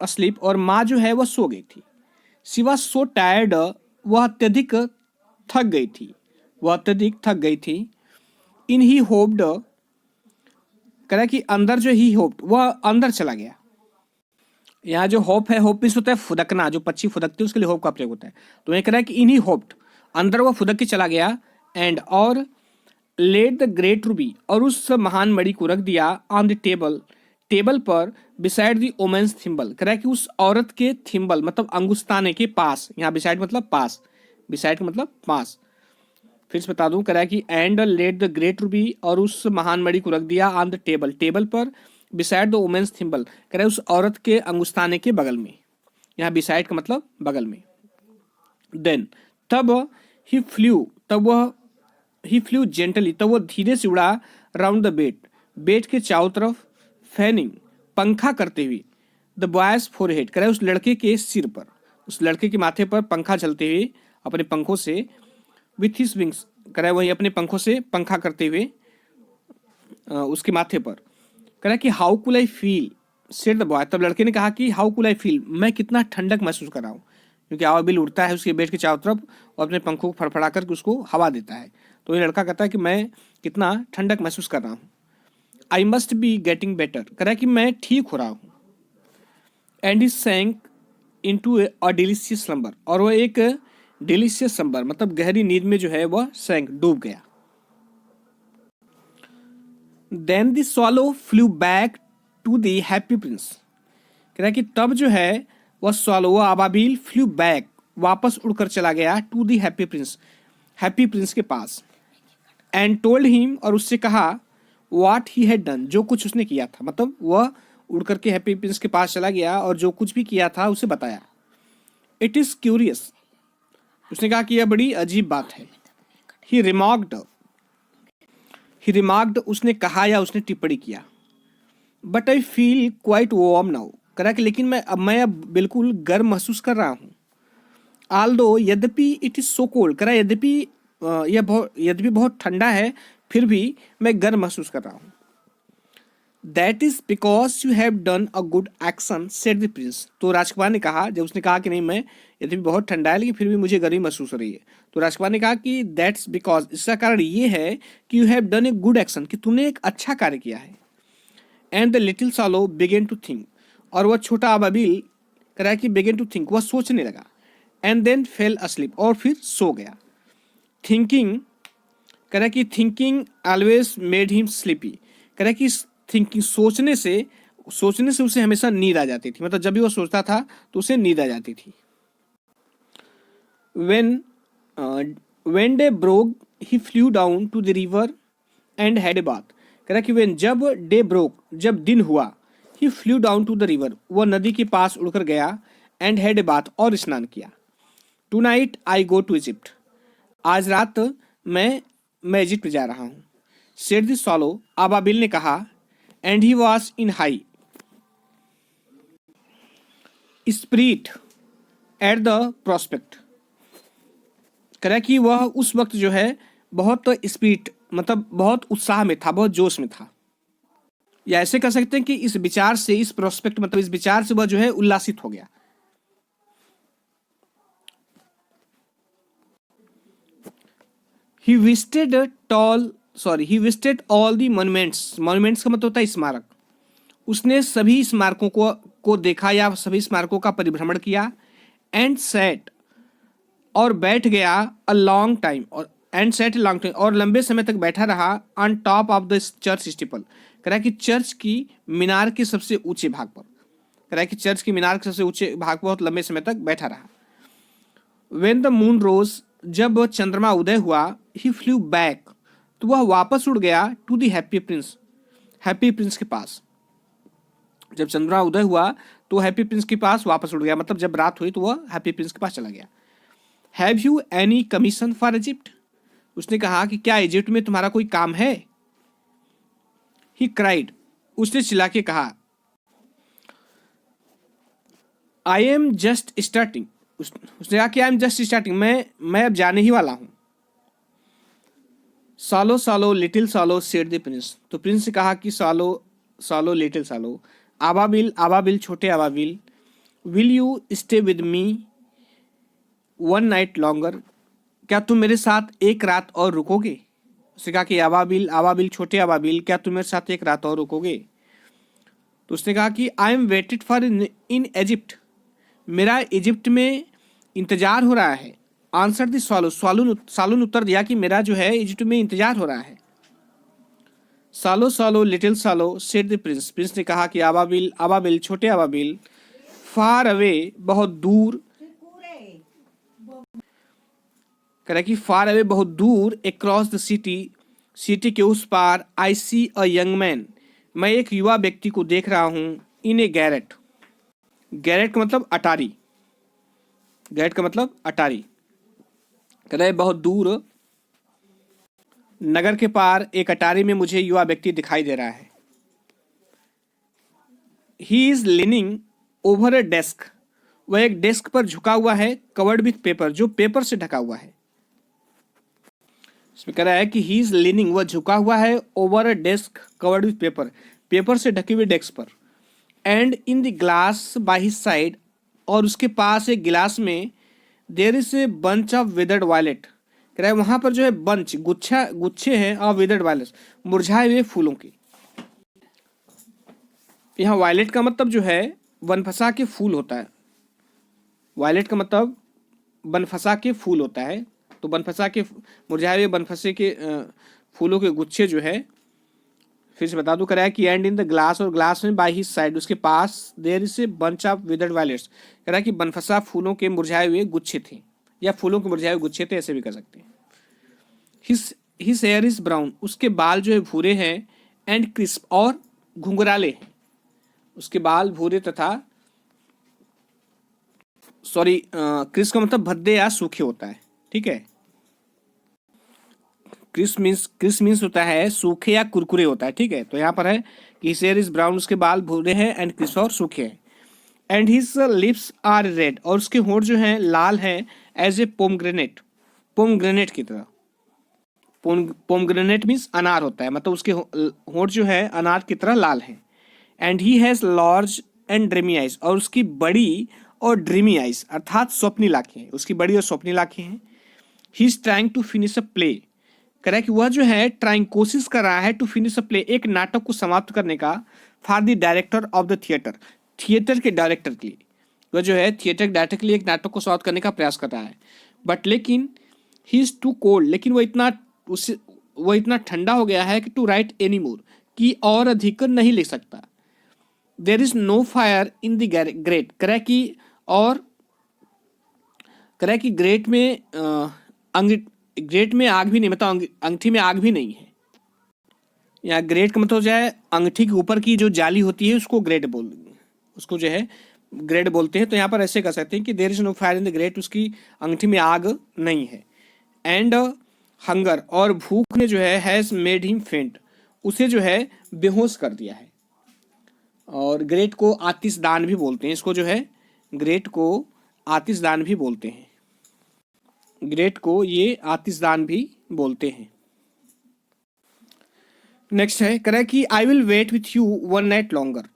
asleep, और माँ जो है वह सो गई थी। शी वॉज सो टायर्ड, वह अत्यधिक थक गई थी, वह अत्यधिक थक गई थी। इन ही होप्ड, कह रहा है कि अंदर जो ही होप्ड, वह अंदर चला गया। यहाँ जो होप है, होप मीन्स होता है फुदकना, जो पक्षी फुदकते हैं उसके लिए होप का प्रयोग होता है। तो ये कह रहा है कि इन ही होप्ड, अंदर वह फुदक के चला गया। एंड और लेट द ग्रेट रूबी, और उस महान मणि को रख दिया ऑन द टेबल, टेबल पर, बिसाइड द वोमेन्स थिम्बल, कह रहा है कि उस औरत के थिम्बल मतलब अंगुस्ताने के पास। यहाँ बिसाइड मतलब पास, बिसाइड मतलब पास। फिर से बता दूं, कह रहा है कि and let the great Ruby, और उस महान मणि को रख दिया ऑन द टेबल, टेबल पर, बिसाइड द वोमेन्स थिम्बल, कह रहा है उस औरत के अंगुस्ताने के बगल में। यहाँ बिसाइड का मतलब बगल में। देन तब ही फ्लू, तब वह ही फ्लू जेंटली, तब वह धीरे से उड़ा राउंड द बेड, बेड के चारों तरफ, फैनिंग पंखा करते हुए, द बॉयज फोरहेड, कह रहा है उस लड़के के सिर पर, उस लड़के के माथे पर पंखा चलते हुए अपने पंखों से, विथ हिज विंग्स, कह रहा है वही अपने पंखों से पंखा करते हुए उसके माथे पर। कह रहा है कि हाउ कुल I feel, said the boy, तब लड़के ने कहा कि हाउ कुल आई फील, मैं कितना ठंडक महसूस कर रहा हूँ, क्योंकि आवाबिल उड़ता है उसके बेड के चारों तरफ और अपने पंखों को फड़फड़ा करके उसको हवा देता है। तो ये लड़का कहता है कि मैं कितना ठंडक महसूस कर रहा हूँ। I must be getting better, कह रहा है कि मैं ठीक हो रहा हूँ। And he sank into a delicious slumber, और वह एक डिलीशियस स्लम्बर मतलब गहरी नींद में जो है वह सैंक, डूब गया। Then the swallow flew back to the happy prince, कह रहा है कि तब जो है वह स्वॉलो, वह अबाबिल, फ्लू बैक वापस उड़कर चला गया, to the happy prince, happy prince के पास। एंड टोल्ड हिम, और उससे कहा, व्हाट ही हैड डन, जो कुछ उसने किया था, मतलब वह उड़ करके हैप्पी प्रिंस के पास चला गया और जो कुछ भी किया था उसे बताया। इट इज क्यूरियस, उसने कहा कि यह बड़ी अजीब बात है। ही रिमार्क्ड, ही रिमार्क्ड, उसने कहा या उसने टिप्पणी किया। But I feel quite warm now, करा कि लेकिन मैं अब बिल्कुल गर्म महसूस कर रहा हूँ। आल्दो, यद्यपि इट इज सो कोल्ड, करा यद्यपि यद्यपि बहुत ठंडा है, फिर भी मैं गर्म महसूस कर रहा हूँ। That is because you have done a good action, said the prince, तो राजकुमार ने कहा, जब उसने कहा कि नहीं मैं यद्यपि बहुत ठंडा है लेकिन फिर भी मुझे गर्मी महसूस हो रही है, तो राजकुमार ने कहा कि दैट्स बिकॉज, इसका कारण ये है कि you have done a good action, कि तुमने एक अच्छा कार्य किया है। And the little swallow began to think, और वह छोटा अबाबिल करा कि बिगेन टू थिंक, वह सोचने लगा। एंड देन फेल अस्लीप, और फिर सो गया। थिंकिंग, कह कि thinking always made him sleepy, कह कि थिंकिंग, सोचने से उसे हमेशा नींद आ जाती थी, मतलब जब भी वो सोचता था तो उसे नींद आ जाती थी। when day broke he flew down to the river and had a bath, कह रहा कि when जब डे ब्रोक, जब दिन हुआ, he flew down to the river, वह नदी के पास उड़कर गया, एंड हैड ए बाथ, और स्नान किया। Tonight I go to Egypt, आज रात मैं इजिप्ट जा रहा हूँ। सेड द सॉलो, अबाबिल ने कहा। And he was in high spirit at the prospect, कह कि वह उस वक्त जो है बहुत स्पिरिट मतलब बहुत उत्साह में था, बहुत जोश में था। या ऐसे कह सकते हैं कि इस विचार से, इस प्रोस्पेक्ट मतलब इस विचार से वह जो है उल्लासित हो गया। He visited all the monuments, monuments का मतलब होता है स्मारक। उसने सभी स्मारकों को देखा या सभी स्मारकों का परिभ्रमण किया। एंड सेट, और बैठ गया अ लॉन्ग टाइम, और एंड सेट लॉन्ग टाइम, और लंबे समय तक बैठा रहा on top of the church steeple, कह रहा कि चर्च की मीनार के सबसे ऊंचे भाग पर, कह रहा कि चर्च की मीनार के सबसे ऊंचे भाग पर बहुत लंबे समय तक बैठा रहा। व्हेन द मून रोज, जब चंद्रमा उदय हुआ, ही फ्लू बैक, तो वह वापस उड़ गया to the happy prince, happy prince के पास। जब चंद्रमा उदय हुआ तो हैप्पी प्रिंस के पास वापस उड़ गया, मतलब जब रात हुई तो वह हैप्पी प्रिंस के पास चला गया। Have you any commission for Egypt, उसने कहा कि क्या इजिप्ट में तुम्हारा कोई काम है। ही क्राइड, उसने चिल्ला के कहा। आई एम जस्ट स्टार्टिंग, उसने कहा कि आई एम जस्ट स्टार्टिंग, मैं अब जाने ही वाला हूँ। सालो सालो लिटिल सालो सेड द प्रिंस, तो प्रिंस ने कहा कि सालो सालो लिटिल सालो, आबाबिल आबाबिल छोटे आबाबिल, will you stay with me one night longer, क्या तुम मेरे साथ एक रात और रुकोगे? उसने कहा कि आबाबिल आबाबिल छोटे आबाबिल, क्या तुम मेरे साथ एक रात और रुकोगे? तो उसने कहा कि I am waited for in Egypt, मेरा इजिप्ट में इंतजार हो रहा है। आंसर दी सालो, सालून उत्तर दिया कि मेरा जो है इजिप्ट में इंतजार हो रहा है। सालो सालो लिटिल सालो सेड द प्रिंस, प्रिंस ने कहा कि आबाबिल आबाबिल छोटे आबाबिल, फार अवे बहुत दूर, कह रहा कि फार अवे बहुत दूर, अक्रॉस द सिटी, सिटी के उस पार, आई सी अ यंग मैन, मैं एक युवा व्यक्ति को देख रहा हूं, इन ए गैरेट, गैरेट का मतलब अटारी, गैरेट का मतलब अटारी, कह रहे बहुत दूर नगर के पार एक अटारी में मुझे युवा व्यक्ति दिखाई दे रहा है। He is leaning over a desk, वह एक डेस्क पर झुका हुआ है, कवर्ड विथ पेपर, जो पेपर से ढका हुआ है। इसमें कह रहा है कि ही इज लीनिंग, वह झुका हुआ है, over a desk covered with paper, paper से ढके हुए डेस्क पर, and in the glass by his side, और उसके पास एक गिलास में, there is a bunch of withered violet, कह रहा है वहां पर जो है बंच गुच्छे हैं ऑफ विदर्ड वायलेट, मुरझाए हुए फूलों के। यहाँ वायलेट का मतलब जो है बनफसा के फूल होता है, वायलेट का मतलब बनफसा के फूल होता है, तो बनफसा के मुरझाए हुए बनफसे के फूलों के गुच्छे जो है, फिर से बता दूं, कह रहा है कि एंड इन द ग्लास, और ग्लास में बाय हिज साइड, उसके पास, there is a bunch of withered violets, कह रहा है कि बनफसा फूलों के मुरझाए हुए गुच्छे थे, या फूलों के मुरझाए हुए गुच्छे थे, ऐसे भी कर सकते हैं। हिज हेयर इज ब्राउन, उसके बाल जो है भूरे हैं, एंड क्रिस्प, और घुंघराले हैं, उसके बाल भूरे तथा, सॉरी क्रिस्प का मतलब भद्दे या सूखे होता है, ठीक है। क्रिस्प मीन्स होता है सूखे या कुरकुरे होता है, ठीक है। तो यहाँ पर है कि हिज हेयर इज ब्राउन, उसके बाल भूरे हैं, एंड क्रिस्प और सूखे हैं, and his lips are red, और उसके होंठ जो हैं लाल हैं, एज ए पोमग्रेनेट, पोमग्रेनेट की तरह, पोमग्रेनेट मीन्स अनार होता है, मतलब उसके होंठ जो है अनार की तरह लाल हैं। And he has large and dreamy eyes, और उसकी बड़ी और ड्रीमी आइज अर्थात स्वप्निल आंखें हैं, उसकी बड़ी और स्वप्निल आंखें हैं। He is trying to finish a play, कह रहा है कि वह जो है ट्राइंग कोशिश कर रहा है, टू फिनिश अ प्ले एक नाटक को समाप्त करने का, for the director of the theatre, theatre के डायरेक्टर के लिए, वह जो है थिएटर के डायरेक्टर के लिए एक नाटक को समाप्त करने का प्रयास कर रहा है। बट लेकिन ही इज टू कोल्ड, लेकिन वह इतना ठंडा हो गया है कि टू राइट एनी मोर, कि और अधिक नहीं लिख सकता। There is no fire in the grate, कह रहा है कि, और कह रहा है कि ग्रेट में ग्रेट में आग भी नहीं, मतलब अंगठी में आग भी नहीं है। यहाँ ग्रेट का मतलब जो है अंगठी के ऊपर की जो जाली होती है उसको उसको जो है ग्रेट बोलते हैं। तो यहाँ पर ऐसे कह सकते हैं कि there is no fire in the grate, उसकी अंगठी में आग नहीं है। एंड हंगर, और भूख ने जो है हैज मेड हिम फेंट, उसे जो है बेहोश कर दिया है। और ग्रेट को आतिशदान भी बोलते हैं, इसको जो है ग्रेट को आतिशदान भी बोलते हैं, ग्रेट को ये आतिशदान भी बोलते हैं। नेक्स्ट है, कह रहा है कि I will wait with you one night longer,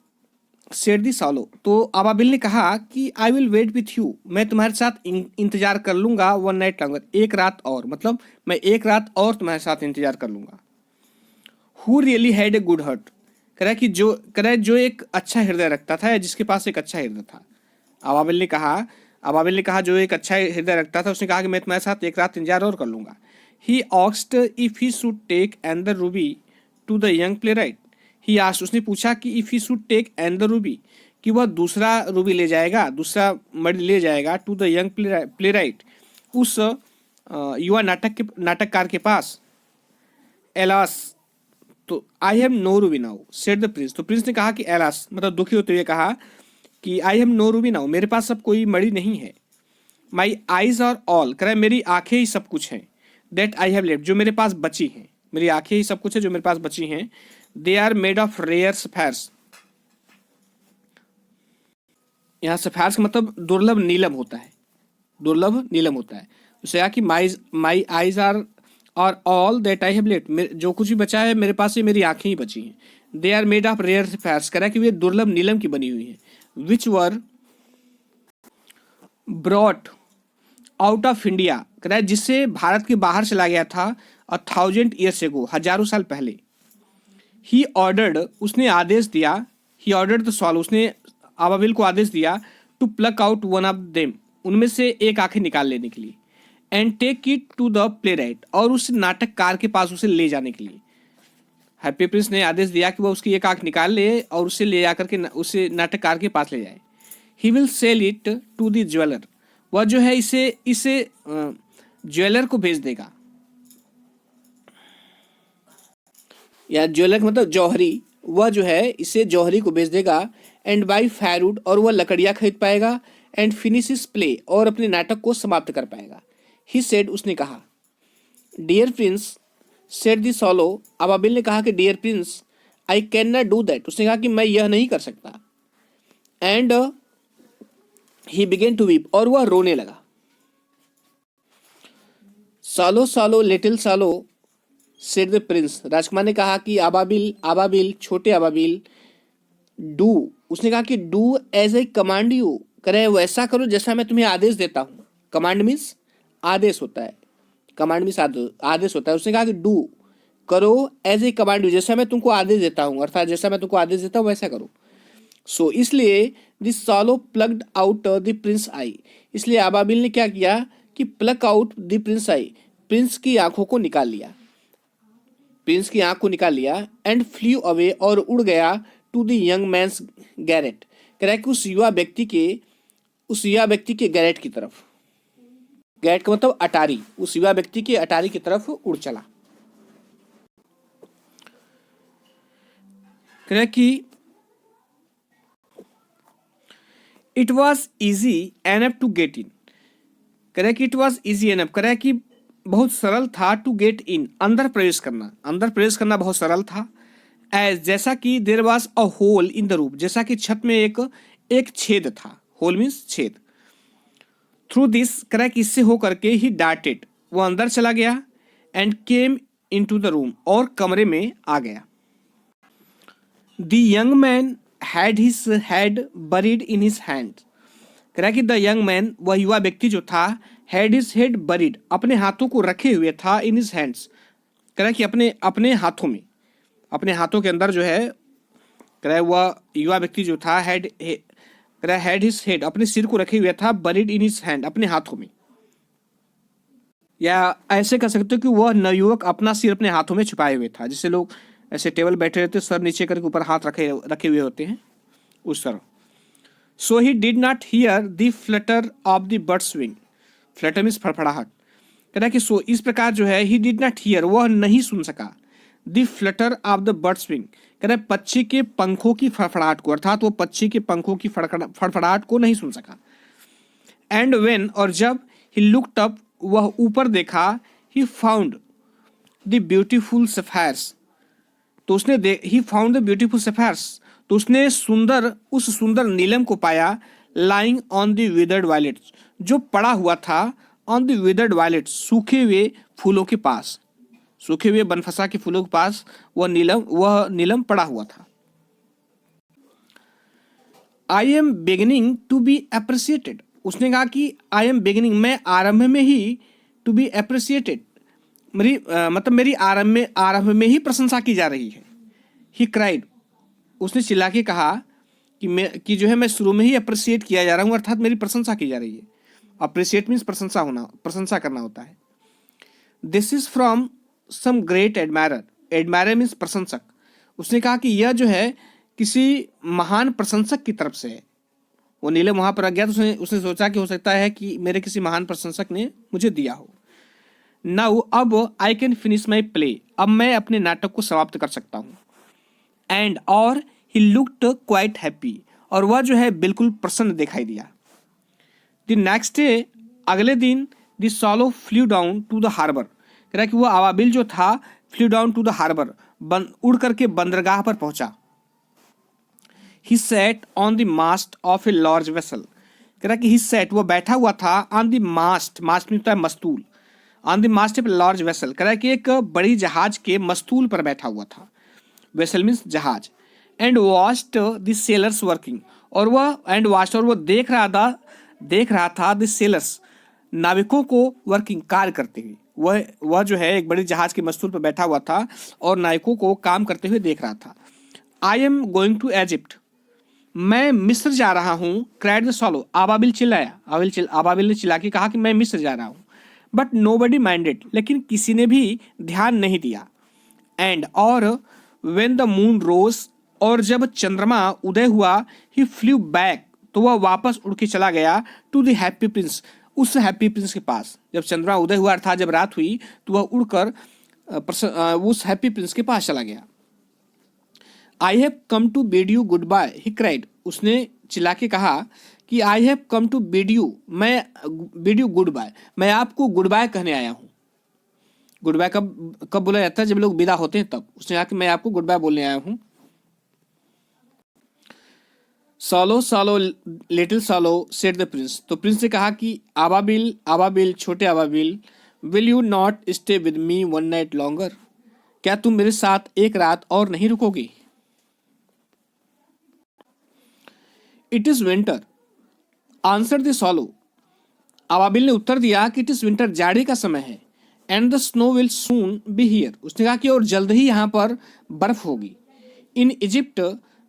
said the swallow, तो अबाबिल ने कहा कि I will wait with you, मैं तुम्हारे साथ इंतजार कर लूंगा, वन नाइट लॉन्गर, एक रात और, मतलब मैं एक रात और तुम्हारे साथ इंतजार कर लूंगा। Who really had a good heart, कह रहा है जो एक अच्छा हृदय रखता था, या जिसके पास एक अच्छा हृदय था। अबाबिल ने कहा जो एक अच्छा हृदय रखता था, उसने कहा कि मैं तुम्हारे साथ एक रात इंतजार और कर लूंगा। He asked if he should take another ruby to the young playwright, he asked, उसने पूछा कि if he should take another ruby, कि वह दूसरा रूबी ले जाएगा, दूसरा मणि ले जाएगा, to the young playwright, उस युवा नाटककार के पास। एलास, तो I have no ruby now, said the prince, तो प्रिंस ने कहा कि एलास मतलब दुखी होते हुए कहा कि I have no ruby now, मेरे पास अब कोई मणि नहीं है। माई आईज आर ऑल, कह रहा है मेरी आंखें ही सब कुछ हैं, दैट आई हैव लेफ्ट, जो मेरे पास बची हैं, मेरी आंखें ही सब कुछ है जो मेरे पास बची हैं। They are made of rare sapphires, यहाँ सफायर्स का मतलब दुर्लभ नीलम होता है, दुर्लभ नीलम होता है। उसे कहा कि my eyes are all that I have left, जो कुछ भी बचा है मेरे पास, ये मेरी आंखें ही बची हैं। They are made of rare sapphires, कह रहा है कि वे दुर्लभ नीलम की बनी हुई है। Which were brought out of India, कह रहा है जिससे भारत के बाहर चला गया था 1000 years एगो, हजारों साल पहले। ही ऑर्डर्ड, उसने आदेश दिया, ही ऑर्डर्ड द सॉल, उसने अबाबिल को आदेश दिया to pluck out one of them, उनमें से एक आंखें निकाल लेने के लिए। And take it to the playwright, और उस नाटककार के पास उसे ले जाने के लिए। हैप्पी प्रिंस ने आदेश दिया कि वह उसकी एक आंख निकाल ले और उसे ले जाकर के उसे नाटककार के पास ले जाए। He will sell it to the jeweller, वह जो है इसे इसे ज्वेलर को भेज देगा, या ज्वेलर मतलब जौहरी, वह जो है इसे जौहरी को भेज देगा। एंड बाई फायरवुड, और वह लकड़ियाँ खरीद पाएगा। एंड फिनिश इज प्ले, और अपने नाटक को समाप्त कर पाएगा। ही सेड, उसने कहा। Dear prince said the swallow, अबाबिल ने कहा कि dear prince I can not do that, उसने कहा कि मैं यह नहीं कर सकता। And he began to weep, और वह रोने लगा। सालो सालो लिटिल सालो सेड द प्रिंस, राजकुमार ने कहा कि अबाबिल अबाबिल छोटे अबाबिल। डू, उसने कहा कि do as I command you, करे वैसा करो जैसा मैं तुम्हें आदेश देता हूँ। कमांड मीन्स आदेश होता है, कमांड मीन्स आदेश होता है। उसने कहा कि डू करो एज ए कमांड यू, जैसा मैं तुमको आदेश देता हूँ, अर्थात जैसा मैं तुमको आदेश देता हूँ वैसा करो। सो इसलिए this swallow plucked out the prince eye, इसलिए अबाबिल ने क्या किया कि pluck out the prince eye, prince की आंखों को निकाल लिया, प्रिंस की आंख को निकाल लिया। एंड फ्लू अवे, और उड़ गया to the young man's garret, कह रहा है कि उस युवा व्यक्ति के गैरेट की तरफ। गैरेट का मतलब अटारी, उस युवा व्यक्ति के अटारी की तरफ उड़ चला। कह रहा है कि it was easy enough to get in, कह रहा है कि इट वॉज इजी एनफ, कह रहा है कि बहुत सरल था टू गेट इन, अंदर प्रवेश करना बहुत सरल था। एज, जैसा कि there was a hole in the roof, जैसा कि छत में एक छेद था, होल मीन्स छेद। थ्रू दिस, कह रहा है कि इससे होकर के ही डार्टेड, वो अंदर चला गया। And came into the room, और कमरे में आ गया। The young man had his head buried in his hand, कह रहा है कि द यंग मैन, वह युवा व्यक्ति जो था, हैड हिज हेड बरीड, अपने हाथों को रखे हुए था, इन हिज हैंड्स, कह रहा है कि अपने हाथों में, अपने हाथों के अंदर जो है, कह रहा है वह युवा व्यक्ति जो था हैड हिज हेड, अपने सिर को रखे हुए था, बरीड इन हिज हैंड, अपने हाथों में। या ऐसे कह सकते हो कि वह नवयुवक अपना सिर अपने हाथों में छुपाए हुए था, जिससे लोग ऐसे टेबल बैठे रहते, सर नीचे करके ऊपर हाथ रखे हुए होते हैं, उस तरह। So he did not hear the flutter of the birds wing, flutter means फड़फड़ाहट, कह रहा है कि सो इस प्रकार जो है, ही डिड नॉट हियर, वह नहीं सुन सका, the flutter of the birds wing, कह रहा है पक्षी के पंखों की फड़फड़ाहट को, अर्थात वो पक्षी के पंखों की फड़फड़ाहट को नहीं सुन सका। एंड वेन, और जब, ही लुक्ड अप, वह ऊपर देखा, he found the beautiful sapphires, तो उसने he found the beautiful sapphires, तो उसने उस सुंदर नीलम को पाया। Lying on the withered violets, जो पड़ा हुआ था, ऑन द विदर्ड वायलेट्स, सूखे हुए फूलों के पास, सूखे हुए बनफसा के फूलों के पास वह नीलम पड़ा हुआ था। I am beginning to be appreciated, उसने कहा कि आई एम बिगिनिंग, मैं आरंभ में ही, टू बी अप्रिसिएटेड, मतलब मेरी आरंभ में ही प्रशंसा की जा रही है। ही क्राइड, उसने चिल्ला के कहा कि जो है मैं शुरू में ही अप्रिसिएट किया जा रहा हूँ, अर्थात मेरी प्रशंसा की जा रही है। अप्रिसिएट मीन्स प्रशंसा करना होता है। This is from some great admirer, admirer means प्रशंसक, उसने कहा कि यह जो है किसी महान प्रशंसक की तरफ से है। वो नीलम वहां पर आ गया, तो उसने सोचा कि हो सकता है कि मेरे किसी महान प्रशंसक ने मुझे दिया हो। नाउ, अब I can finish my play, अब मैं अपने नाटक को समाप्त कर सकता हूँ। एंड, और ही लुक्ड क्वाइट हैप्पी, और वह जो है बिल्कुल प्रसन्न दिखाई दिया। द नेक्स्ट डे, अगले दिन, the swallow flew down to the harbour, कह रहा है कि वह अबाबिल जो था, flew down to the harbour, उड़ करके बंदरगाह पर पहुंचा। He sat on the mast of a large vessel. कह रहा कि ही सेट, वो बैठा हुआ था, ऑन द मास्ट, मास्ट में होता है मस्तूल, on the mast of a large vessel, कह रहा है कि एक बड़ी जहाज के मस्तूल पर बैठा हुआ था, वेसल मीन्स जहाज, and watched the sellers working, और वो देख रहा था द सेलर्स, नाविकों को वर्किंग, कार्य करते हुए। वह जो है एक बड़ी जहाज के मस्तूल पर बैठा हुआ था और नाविकों को काम करते हुए देख रहा था। I am going to Egypt, मैं मिस्र जा रहा हूँ, क्राइड द स्वॉलो, आबाबिल चिल्लाया, आबाबिल ने चिल्ला के कहा कि मैं मिस्र जा रहा हूँ। बट नोबडी माइंडेड, लेकिन किसी ने भी ध्यान नहीं दिया। एंड और व्हेन द मून रोज, और जब चंद्रमा उदय हुआ, ही फ्लू बैक, तो वह वापस उड़ के चला गया टू द हैप्पी प्रिंस, उस हैप्पी प्रिंस के पास। जब चंद्रमा उदय हुआ अर्थात जब रात हुई तो वह उड़कर उस हैप्पी प्रिंस के पास चला गया। I have come to bid you goodbye, he cried, उसने चिल्ला के कहा कि I have come to bid you, मैं बिड यू गुड बाय, मैं आपको गुड बाय कहने आया हूँ। गुड बाय कब कब बोला जाता है? जब लोग विदा होते हैं तब। उसने कहा कि मैं आपको गुड बाय बोलने आया हूँ। Swallow swallow little swallow said the prince, तो प्रिंस ने कहा कि आबाबिल आबाबिल छोटे आबाबिल, will you not stay with me one night longer, क्या तुम मेरे साथ एक रात और नहीं रुकोगे? It is winter answered the swallow, आबाबिल ने उत्तर दिया कि इट इज विंटर, जाड़े का समय है, and the snow will soon be here, उसने कहा कि और जल्द ही यहाँ पर बर्फ होगी। इन इजिप्ट,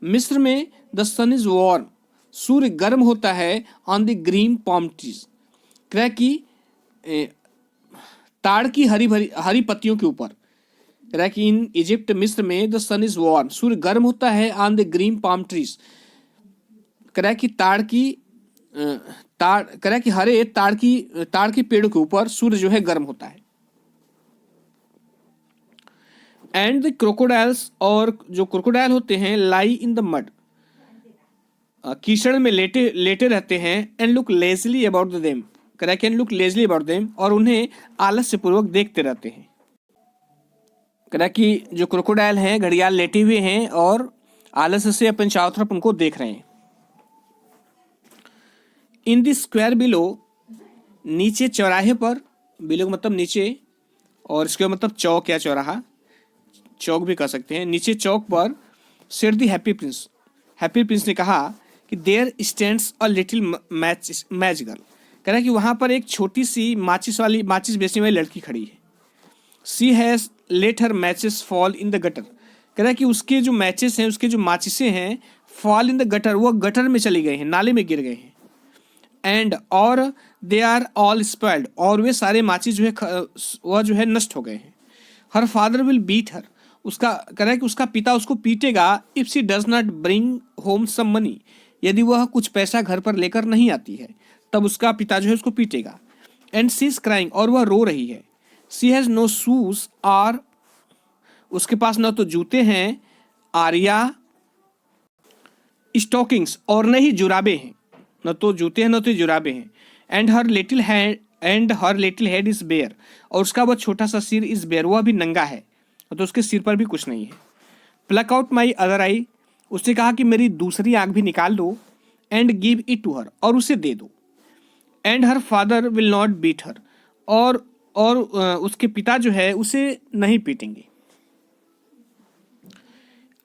मिस्र में, द सन इज वार्म, सूर्य गर्म होता है, on the green palm trees, कह कि ताड़ की हरी पत्तियों के ऊपर, कह कि इन इजिप्ट, मिस्र में, द सन इज वार्म, सूर्य गर्म होता है, on the green palm trees, कह कि कह कि हरे ताड़ की पेड़ के ऊपर सूर्य जो है गर्म होता है। एंड द क्रोकोडाइल्स, और जो क्रोकोडाइल होते हैं, लाई इन द मड, कीचड़ में लेटे रहते हैं, and look Leslie about them, कह कि and look Leslie about them, और उन्हें आलस्य पूर्वक देखते रहते हैं। कह कि जो क्रोकोडाइल हैं, घड़ियाल लेटे हुए हैं और आलस्य से अपन चारों तरफ उनको देख रहे हैं। इन द स्क्वायर बिलो, नीचे चौराहे पर, बिलो मतलब नीचे, और स्क्वायर मतलब चौक या चौराहा, चौक भी कह सकते हैं, नीचे चौक पर, said the happy prince, happy prince ने कहा कि there stands a little match girl, कह रहा है कि वहाँ पर एक छोटी सी माचिस बेचने वाली लड़की खड़ी है। She has let her matches fall in the gutter, कह रहा है कि उसके जो मैचेस हैं, उसके जो माचिसें हैं, फॉल इन द गटर, वो गटर में चली गए हैं, नाले में गिर गए हैं। एंड और दे आर ऑल स्पॉइल्ड, और वे सारे माचिस जो है वह जो है नष्ट हो गए हैं। Her father will beat her, उसका कह रहा है कि उसका पिता उसको पीटेगा, if she does not bring home some money, यदि वह कुछ पैसा घर पर लेकर नहीं आती है तब उसका पिता जो है उसको पीटेगा। एंड सी इज क्राइंग, और वह रो रही है। सी हैज नो शूज, और उसके पास न तो जूते हैं, आर्या स्टॉकिंग्स, और न ही जुराबे हैं, न तो जूते हैं न तो जुराबे हैं। And her little head is bare, और उसका वह छोटा सा सिर इज बेयर, वह भी नंगा है, तो उसके सिर पर भी कुछ नहीं है। Pluck out my other eye, उसने कहा कि मेरी दूसरी आंख भी निकाल दो, and give it to her, और उसे दे दो। And her father will not beat her, और उसके पिता जो है उसे नहीं पीटेंगे।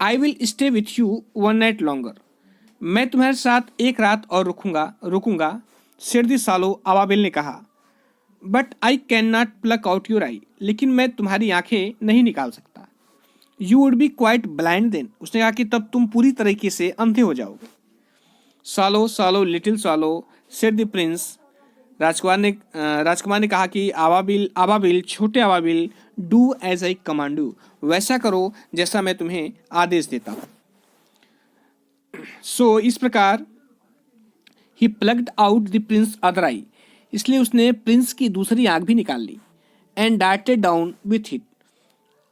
I will stay with you one night longer, मैं तुम्हारे साथ एक रात और रुकूंगा, सेड द सालो, आबाबिल ने कहा। But I can not pluck out your eye, लेकिन मैं तुम्हारी आंखें नहीं निकाल सकता। You would be quite blind then, उसने कहा कि तब तुम पूरी तरीके से अंधे हो जाओगे। सालो सालो लिटिल सालो सेड द प्रिंस, राजकुमार ने कहा कि आबाबिल छोटे आबाबिल, do as I command you, वैसा करो जैसा मैं तुम्हें आदेश देता हूँ। सो इस प्रकार he plucked out the prince other eye, इसलिए उसने प्रिंस की दूसरी आंख भी निकाल ली। And darted down with it,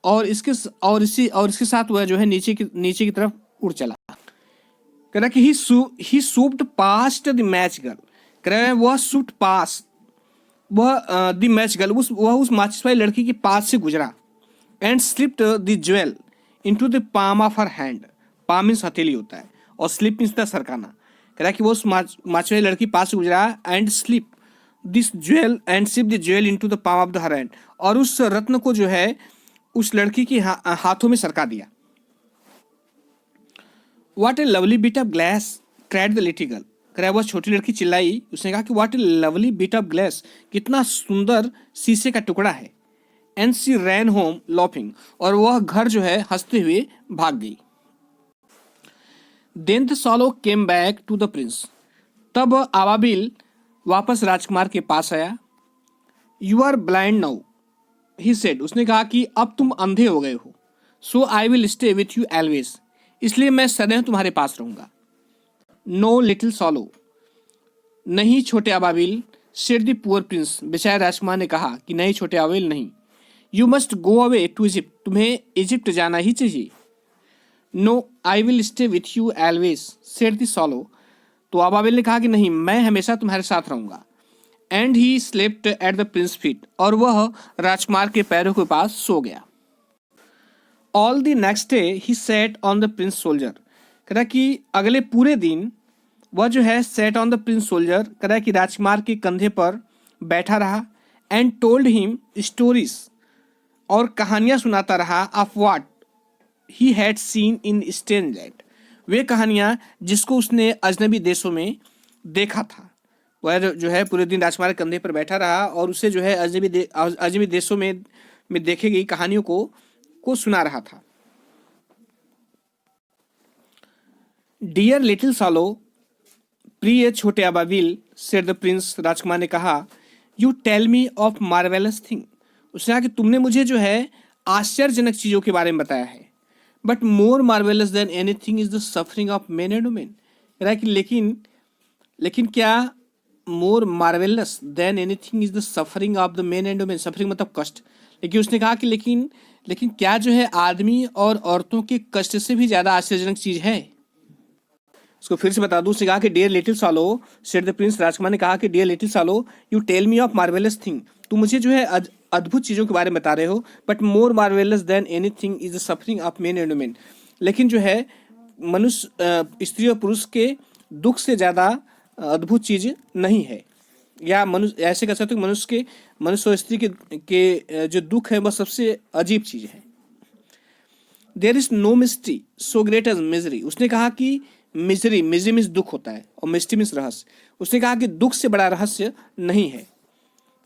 और इसके साथ वह जो है नीचे की तरफ उड़ चला। कह रहा कि ही सूप्ड पास्ट द मैच गर्ल, कह रहा है वह सूट पास, वह द मैच गर्ल, वह उस माचिस वाली लड़की के पास से गुजरा। And slipped the jewel into the palm of her hand, palm means हथेली होता है, और स्लिप मीन्स था सरकाना। कह रहा है कि वो उस माछी वाली लड़की पास से गुजरा and slip this jewel and sip the jewel into the palm of the her hand, और उस रत्न को जो है उस लड़की के हाथों में सरका दिया। What a lovely bit of glass cried the little girl, कह रहा है वह छोटी लड़की चिल्लाई, उसने कहा कि what a lovely bit of glass, कितना सुंदर शीशे का टुकड़ा है। And she ran home laughing, और वह घर जो है हंसते हुए भाग गई। Then the swallow came back to the prince, तब आबाबिल वापस राजकुमार के पास आया। You are blind now he said, उसने कहा कि अब तुम अंधे हो गए हो। So I will stay with you always, इसलिए मैं सदैव तुम्हारे पास रहूंगा। नो लिटिल सॉलो, नहीं छोटे आबाबिल, सेड द पुअर प्रिंस, बेचारे राजकुमार ने कहा कि नहीं छोटे आबाबिल नहीं। You must go away to Egypt, तुम्हें इजिप्ट जाना ही चाहिए। No I will stay with you always said the swallow, तो आबाबिल ने कहा कि नहीं मैं हमेशा तुम्हारे साथ रहूंगा। And he slept at the Prince feet, और वह राजकुमार के पैरों के पास सो गया। All the next day he sat on the prince soldier, कह रहा कि अगले पूरे दिन वह जो है set on the prince soldier, कह रहा कि राजकुमार के कंधे पर बैठा रहा। एंड टोल्ड हिम स्टोरीज, और कहानियां सुनाता रहा। Of what he had seen in strange land, वे कहानियां जिसको उसने अजनबी देशों में देखा था। वह जो है पूरे दिन राजकुमार के कंधे पर बैठा रहा और उसे जो है अजनबी देशों में देखी गई कहानियों को सुना रहा था। डियर लिटिल सॉलो, प्रिय छोटे आबाबिल, सेड द प्रिंस, राजकुमार ने कहा। You tell me of marvellous thing, उसने कहा कि तुमने मुझे जो है आश्चर्यजनक चीजों के बारे में बताया है। But more marvellous than anything is the suffering of men and women, कह रहा है कि लेकिन क्या more marvellous than anything is the suffering of the men and women, suffering मतलब कष्ट। लेकिन उसने कहा कि लेकिन क्या जो है आदमी और औरतों के कष्ट से भी ज्यादा आश्चर्यजनक चीज है। उसको फिर से बता दूं, उसने कहा कि dear little swallow said the prince, राजकुमार ने कहा कि dear little swallow you tell me of marvellous thing, तुम मुझे जो है अद्भुत चीजों के बारे में बता रहे हो। But more marvellous than anything is the suffering of men and women, लेकिन जो है मनुष्य स्त्री और पुरुष के दुख से ज्यादा अद्भुत चीज नहीं है। या मनुष्य ऐसे कह सकते हो मनुष्य और स्त्री के जो दुख है वह सबसे अजीब चीज है। There is no mystery so great as misery, उसने कहा कि मिजरी मीन्स दुख होता है और मिस्ट्री मीन्स रहस्य। उसने कहा कि दुख से बड़ा रहस्य नहीं है।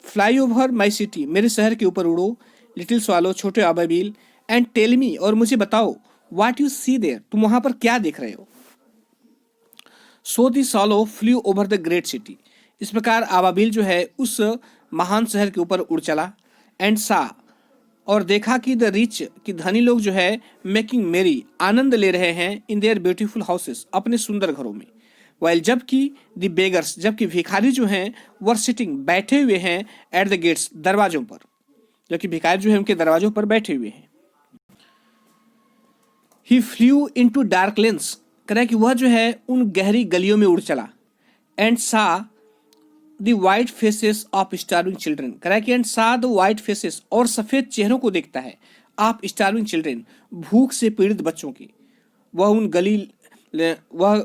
फ्लाई ओवर माई सिटी, मेरे शहर के ऊपर उड़ो। लिटिल स्वालो, छोटे आबाबिल, एंड टेल मी, और मुझे बताओ। व्हाट यू सी देयर, तुम वहां पर क्या देख रहे हो। So the swallow flew over the great city, इस प्रकार आबाबिल जो है उस महान शहर के ऊपर उड़ चला। एंड सा, और देखा कि द रिच, कि धनी लोग जो है मेकिंग मेरी, आनंद ले रहे हैं इन देयर ब्यूटीफुल हाउसेस, अपने सुंदर घरों में। वाइल, जबकि द बेगर्स, जबकि भिखारी जो हैं वर सिटिंग, बैठे हुए हैं एट द गेट्स, दरवाजों पर, जबकि भिखारी जो है उनके दरवाजों पर बैठे हुए हैं। ही फ्लू इनटू डार्क लेन्स, कह रहा है कि वह जो है उन गहरी गलियों में उड़ चला। एंड सा the white faces of starving children, कह रहा है कि एंड सा द वाइट फेसेस, और सफेद चेहरों को देखता है, ऑफ स्टार्विंग चिल्ड्रन, भूख से पीड़ित बच्चों की। वह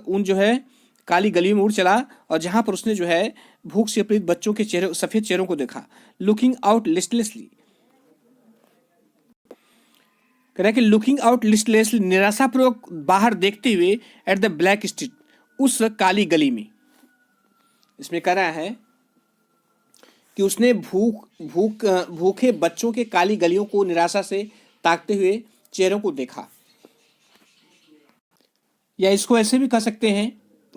उन जो है काली गलियों में उड़ चला और जहां पर उसने जो है भूख से पीड़ित बच्चों के चेहरे, सफेद चेहरों को देखा। लुकिंग आउट लिस्टलेसली, कह रहा है कि लुकिंग आउट लिस्टलेसली, निराशापूर्वक बाहर देखते हुए, एट द ब्लैक स्ट्रीट, उस काली गली में। इसमें कह रहा है कि उसने भूखे बच्चों के काली गलियों को निराशा से ताकते हुए चेहरों को देखा। या इसको ऐसे भी कह सकते हैं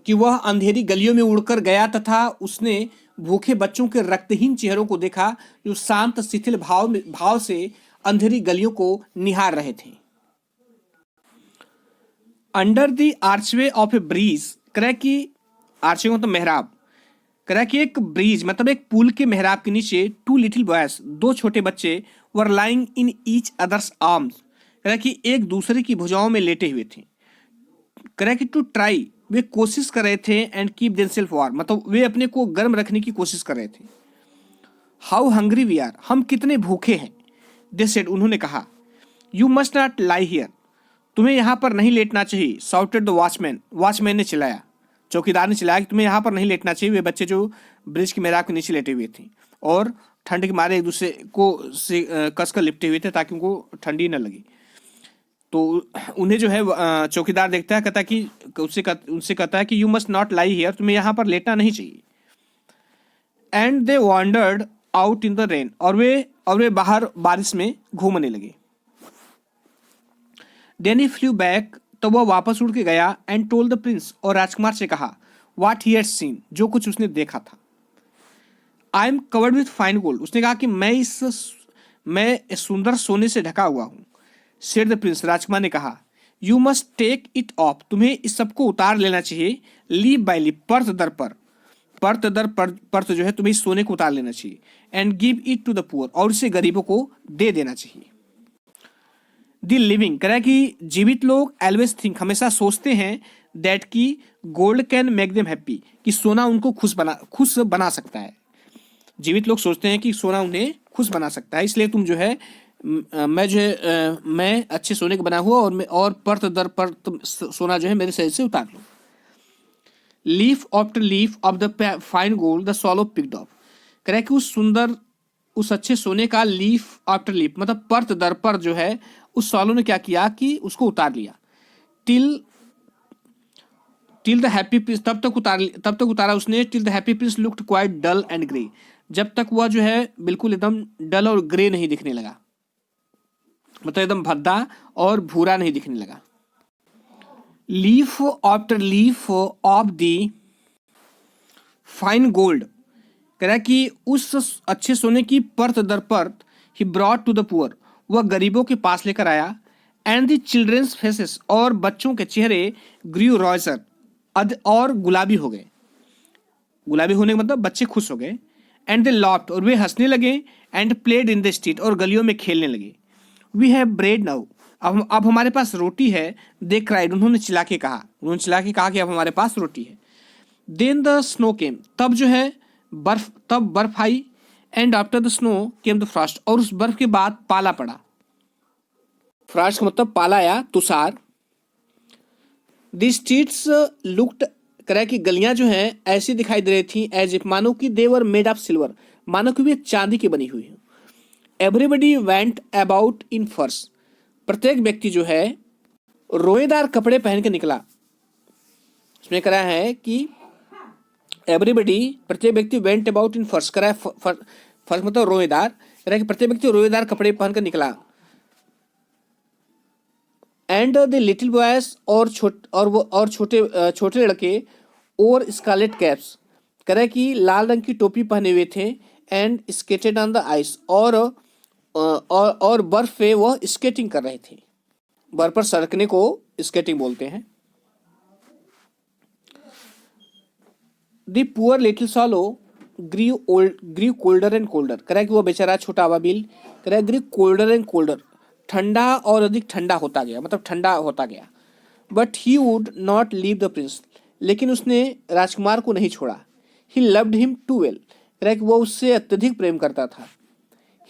कि वह अंधेरी गलियों में उड़कर गया तथा उसने भूखे बच्चों के रक्तहीन चेहरों को देखा जो शांत शिथिल भाव से अंधेरी गलियों को निहार रहे थे। Under the archway of A bridge, कह कि आर्चवे मतलब मेहराब, कह कि एक ब्रिज मतलब एक पुल के मेहराब के नीचे टू लिटिल बॉयज, दो छोटे बच्चे, were lying in each others arms, कह कि एक दूसरे की भुजाओं में लेटे हुए थे। कह कि टू ट्राई, वे कोशिश कर रहे थे, एंड कीप देमसेल्फ वार्म, मतलब वे अपने को गर्म रखने की कोशिश कर रहे थे। हाउ हंग्री वी आर, हम कितने भूखे हैं। दे सेड, उन्होंने कहा। You must not lie here, तुम्हें यहाँ पर नहीं लेटना चाहिए, साउटेड द वॉचमैन, वॉचमैन ने चिल्लाया, चौकीदार ने चिल्लाया कि तुम्हें यहाँ पर नहीं लेटना चाहिए। वे बच्चे जो ब्रिज की मेराक के नीचे लेटे हुए थे और ठंड के मारे एक दूसरे को कसकर लिपटे हुए थे ताकि उनको ठंडी न लगे। तो उन्हें जो है चौकीदार देखता है, कहता है कि उनसे कहता है कि you must not lie here, तुम्हें यहाँ पर लेटना नहीं चाहिए। And they wandered out in the rain, और वे बाहर बारिश में घूमने लगे। देन ही फ्लू बैक, तो वह वापस उड़ के गया एंड टोल्ड द प्रिंस, और राजकुमार से कहा व्हाट ही हैड सीन, जो कुछ उसने देखा था। I am covered with fine gold, उसने कहा कि मैं सुंदर सोने से ढका हुआ हूँ। सेड द प्रिंस, राजकुमार ने कहा you must take it off, तुम्हें इस सबको उतार लेना चाहिए। लीव बाय लीव, परत दर परत जो है तुम्हें इस सोने को उतार लेना चाहिए। And give it to the poor, और इसे गरीबों को दे देना चाहिए। द लिविंग, कह रहा है कि जीवित लोग ऑलवेज थिंक, हमेशा सोचते हैं, दैट की gold can make them happy, कि सोना उनको खुश बना सकता है। जीवित लोग सोचते हैं कि सोना उन्हें खुश बना सकता है, इसलिए तुम जो है मैं अच्छे सोने का बना हुआ और परत दर परत सोना जो है मेरे शरीर से उतार लो। Leaf after leaf of the fine gold the swallow picked up, कह रहा है कि उस अच्छे सोने का लीफ आफ्टर लीफ, मतलब परत दर पर जो है उस स्वॉलो ने क्या किया कि उसको उतार लिया। टिल द हैप्पी प्रिंस, तब तक उतारा उसने। Till the happy prince looked quite dull and grey, जब तक वह जो है बिल्कुल एकदम डल और ग्रे नहीं दिखने लगा, मतलब एकदम भद्दा और भूरा नहीं दिखने लगा। Leaf after leaf of the fine gold, कह रहा है कि उस अच्छे सोने की परत दर परत he brought to the poor, वह गरीबों के पास लेकर आया। एंड द चिल्ड्रंस फेसेस, और बच्चों के चेहरे ग्रीव रॉयसर, और गुलाबी हो गए। गुलाबी होने का मतलब बच्चे खुश हो गए। एंड दे लॉफ्ट, और वे हंसने लगे। And played in the street, और गलियों में खेलने लगे। वी हैव ब्रेड नाउ, अब हमारे पास रोटी है। दे क्राइड, उन्होंने चिल्ला के कहा कि अब हमारे पास रोटी है। देन द स्नो केम, तब जो है बर्फ आई। And after the snow came the frost, और उस बर्फ के बाद पाला पड़ा। फ्रॉस्ट का मतलब पाला या तुषार। द स्ट्रीट्स लुक्ड, कह कि गलियां जो हैं ऐसी दिखाई दे रही थी एज इफ, मानो कि दे वर मेड ऑफ सिल्वर, मानो कि वे चांदी की बनी हुई है। एवरीबडी वेंट अबाउट इन फर्स, प्रत्येक व्यक्ति जो है रोएदार कपड़े पहन के निकला। इसमें कह रहा है कि एवरीबडी, प्रत्येक व्यक्ति वेंट अबाउट इन फर्स, कह रहा है फर्स मतलब रोएदार, कह रहा है कि प्रत्येक व्यक्ति रोएदार कपड़े पहन कर निकला। एंड द लिटिल बॉयज, और छोटे लड़के, और स्कारलेट कैप्स, कह रहा है कि लाल रंग की टोपी पहने हुए थे। And skated on the ice, और बर्फ पे वह स्केटिंग कर रहे थे। बर्फ पर सरकने को स्केटिंग बोलते हैं। The poor little swallow grew colder and colder, कह रहा है कि वह बेचारा छोटा अबाबिल, कह रहा है ग्रीव कोल्डर एंड कोल्डर, ठंडा और अधिक ठंडा होता गया, मतलब ठंडा होता गया। But he would not leave the prince, लेकिन उसने राजकुमार को नहीं छोड़ा। He loved him too well, कह रहा है कि वह उससे अत्यधिक प्रेम करता था।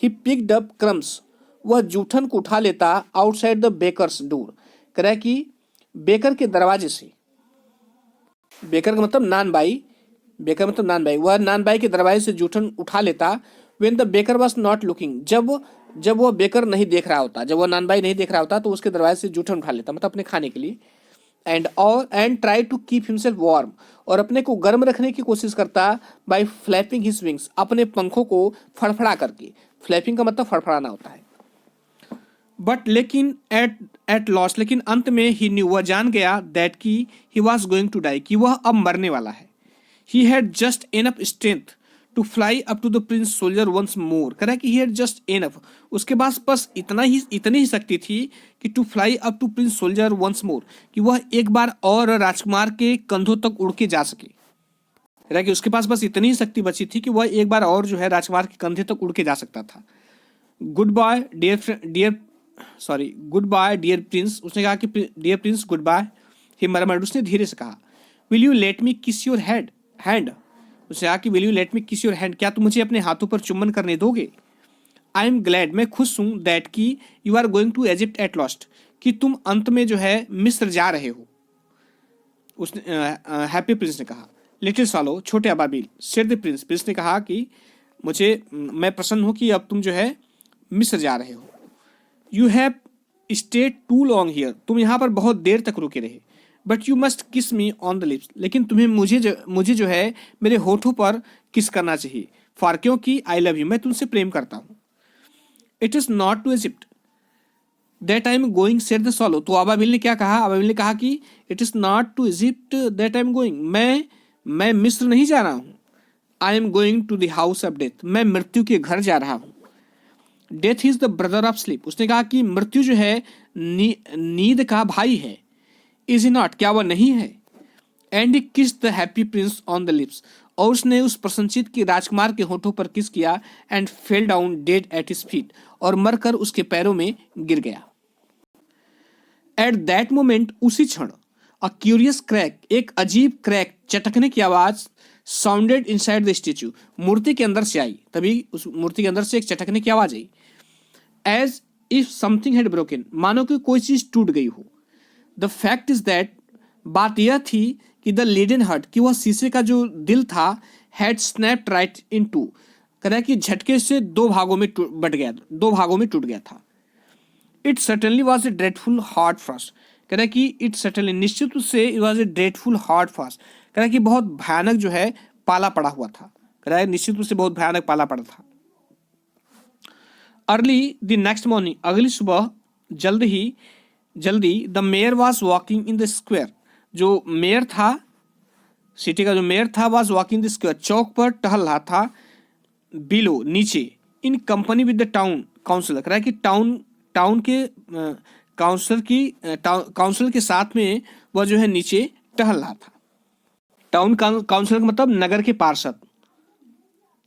ही पिक्ड अप क्रम्स, वह जूठन को उठा लेता आउटसाइड द बेकर्स डोर, कह रहा है कि बेकर के दरवाजे से। बेकर का मतलब नान बाई, वह नान बाई के दरवाजे से जूठन उठा लेता। When the baker was not looking, जब वह बेकर नहीं देख रहा होता, जब वह नान बाई नहीं देख रहा होता तो उसके दरवाजे से जूठन उठा लेता, मतलब अपने खाने के लिए। And try to keep himself warm, और अपने को गर्म रखने की कोशिश करता बाय फ्लैपिंग हिज विंग्स, अपने पंखों को फड़फड़ा करके। फ्लैपिंग का मतलब फड़फड़ाना होता है। बट लेकिन एट लॉस्ट, लेकिन अंत में ही न्यू, वह जान गया, दैट की he was going to die, कि वह अब मरने वाला है। He had just enough strength to fly up to the prince shoulder once more, कह रहा है कि ही हैड जस्ट एनफ, उसके पास बस इतनी ही शक्ति थी कि to fly up to prince shoulder once more, कि वह एक बार और राजकुमार के कंधों तक उड़ के जा सके। कह रहा है कि उसके पास बस इतनी ही शक्ति बची थी कि वह एक बार और जो है राजकुमार के कंधे तक उड़ के जा सकता था। गुड बाय डियर प्रिंस, उसने कहा कि डियर प्रिंस गुड बाय। ही मरमर्ड, उसने धीरे से कहा विल यू लेट मी किस योर हैंड, उसने कहा कि विल यू लेट मी किस योर हैंड, क्या तुम मुझे अपने हाथों पर चुम्बन करने दोगे। आई एम ग्लैड, मैं खुश हूँ, दैट की you are going to Egypt at last, कि तुम अंत में जो है मिस्र जा रहे हो। उसने हैप्पी प्रिंस ने कहा। लिटिल स्वालो, छोटे अबाबिल, सेड द प्रिंस, प्रिंस ने कहा कि मैं प्रसन्न हूं कि अब तुम जो है मिस्र जा रहे हो। You have stayed too long here, तुम यहाँ पर बहुत देर तक रुके रहे। बट यू मस्ट किस मी ऑन द लिप्स, लेकिन तुम्हें मुझे जो है मेरे होठों पर किस करना चाहिए। फॉर, क्योंकि आई लव यू, मैं तुमसे प्रेम करता हूँ। It is not to Egypt that I am going, said the swallow. तो अबाबिल ने क्या कहा? अबाबिल ने कहा कि it is not to Egypt that I am going, मैं मिस्र नहीं जा रहा हूँ। I am going to the house of death, मैं मृत्यु के घर जा रहा हूँ। Death is the brother of sleep, उसने कहा कि मृत्यु जो है नींद का भाई है। इज नॉट, क्या वह नहीं है? एंड ही किस the happy Prince on the lips, और उसने उस प्रसन्नचित के राजकुमार के होठों पर किस किया। And fell down dead at his feet, और मरकर उसके पैरों में गिर गया। एट दैट मोमेंट, उसी क्षण, अ क्यूरियस क्रैक, एक अजीब क्रैक, चटकने की आवाज साउंडेड इनसाइड द स्टेच्यू, मूर्ति के अंदर से आई। तभी उस मूर्ति के अंदर से एक चटकने की आवाज आई। As if something had broken, मानो कि कोई चीज टूट गई हो। द फैक्ट इज दैट, बात यह थी कि द लीडन हार्ट, कि वह शीशे का जो दिल था, had snapped right in two, कह रहा कि झटके से दो भागों में टूट गया था। It certainly was a dreadful hard fast, कह रहा कि इट सर्टनली, निश्चित रूप से, it was a dreadful hard fast, कह रहा कि बहुत भयानक जो है पाला पड़ा हुआ था। कह रहा है निश्चित रूप से बहुत भयानक पाला पड़ा था। अर्ली द नेक्स्ट मॉर्निंग, अगली सुबह जल्दी the mayor was walking in the square, जो मेयर था, सिटी का जो मेयर था, वॉज वॉकिंग द स्क्वायर, चौक पर टहल रहा था। बिलो, नीचे, in company with the town councillor, कह रहा है कि टाउन के काउंसिलर के साथ में वह जो है नीचे टहल रहा था। टाउन काउंसिलर का मतलब नगर के पार्षद।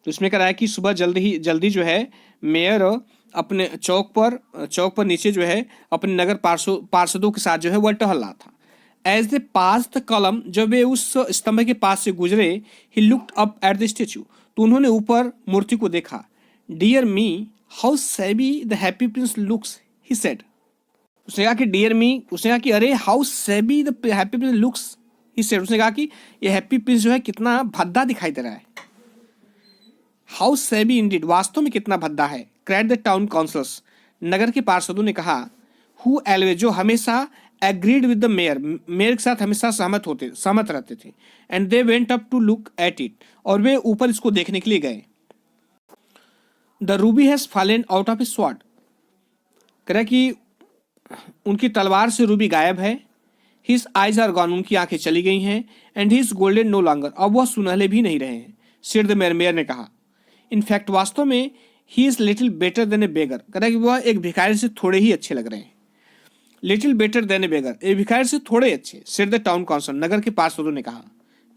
तो इसमें कह रहा है कि सुबह जल्दी जो है मेयर अपने चौक पर नीचे जो है अपने नगर पार्षदों के साथ जो है वह टहल रहा था। As they passed the column, जब वे उस स्तंभ के पास से गुजरे, he looked up at the statue, तो उन्होंने ऊपर मूर्ति को देखा। Dear me, how shabby the happy prince looks, he said. उसने कहा कि डियर मी, उसने कहा कि अरे how shabby the happy prince looks, he said. उसने कहा कि ये हैप्पी प्रिंस जो है कितना भद्दा दिखाई दे रहा है। हाउ सैबी इंडीड, वास्तव में कितना भद्दा है। क्राइड द टाउन काउंसिलर्स, नगर के पार्षदों ने कहा। हु एलवेज, जो हमेशा एग्रीड विद द मेयर के साथ हमेशा सहमत रहते थे। And they went up to look at it, और वे ऊपर इसको देखने के लिए गए। The ruby has fallen out of his sword, कह रहा कि उनकी तलवार से रूबी गायब है। हिज आइज आर गॉन, उनकी आंखें चली गई हैं। And his golden no longer, अब वह सुनहले भी नहीं रहे हैं। सिर द मेयर ने कहा। इनफैक्ट, वास्तव में, he is little better than a beggar, कह रहा कि वह एक भिखारी से थोड़े ही अच्छे लग रहे हैं। लिटिल बेटर देन ए बेगर, ए भिखारी से थोड़े अच्छे। सिर द टाउन काउंसिल, नगर के पार्षदों ने कहा,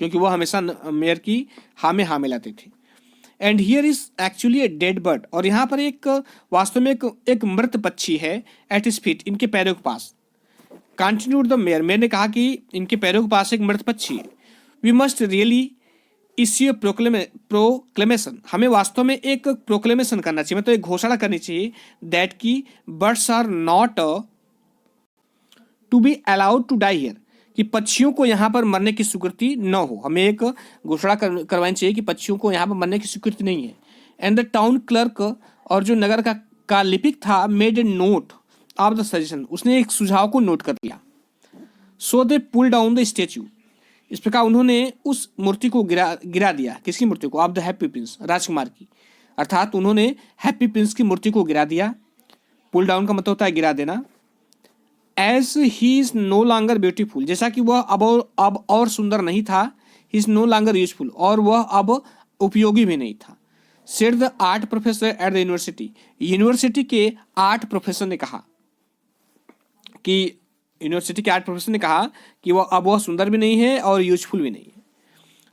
क्योंकि वह हमेशा मेयर की हाँ में हाँ मिलाते थे। And here is actually a dead bird, और यहाँ पर वास्तव में एक मृत पक्षी है। एट हिज फीट, इनके पैरों के पास। कंटिन्यूड द मेयर ने कहा कि इनके पैरों के पास एक मृत पक्षी है। We must really issue proclamation, हमें वास्तव में एक प्रोक्लेमेशन करना चाहिए, मतलब एक घोषणा करनी चाहिए। दैट की birds are not to be allowed to die here, कि पक्षियों को यहाँ पर मरने की स्वीकृति न हो। हमें एक घोषणा करवानी चाहिए कि पक्षियों को यहाँ पर मरने की स्वीकृति नहीं है। एंड द टाउन क्लर्क, और जो नगर का लिपिक था, made a note of the suggestion, उसने एक सुझाव को नोट कर लिया। सो दे पुल डाउन द स्टेच्यू, इस प्रकार उन्होंने उस मूर्ति को गिरा दिया। किसकी मूर्ति को? ऑफ द हैप्पी प्रिंस, राजकुमार की। अर्थात उन्होंने हैप्पी प्रिंस की मूर्ति को गिरा दिया। पुल डाउन का मतलब होता है गिरा देना। As he is no longer beautiful, जैसा कि वह अब और सुंदर नहीं था। He is no longer useful, और वह अब उपयोगी भी नहीं था। Said the art professor at the university के आर्ट प्रोफेसर ने कहा कि वह सुंदर भी नहीं है और यूजफुल भी नहीं है।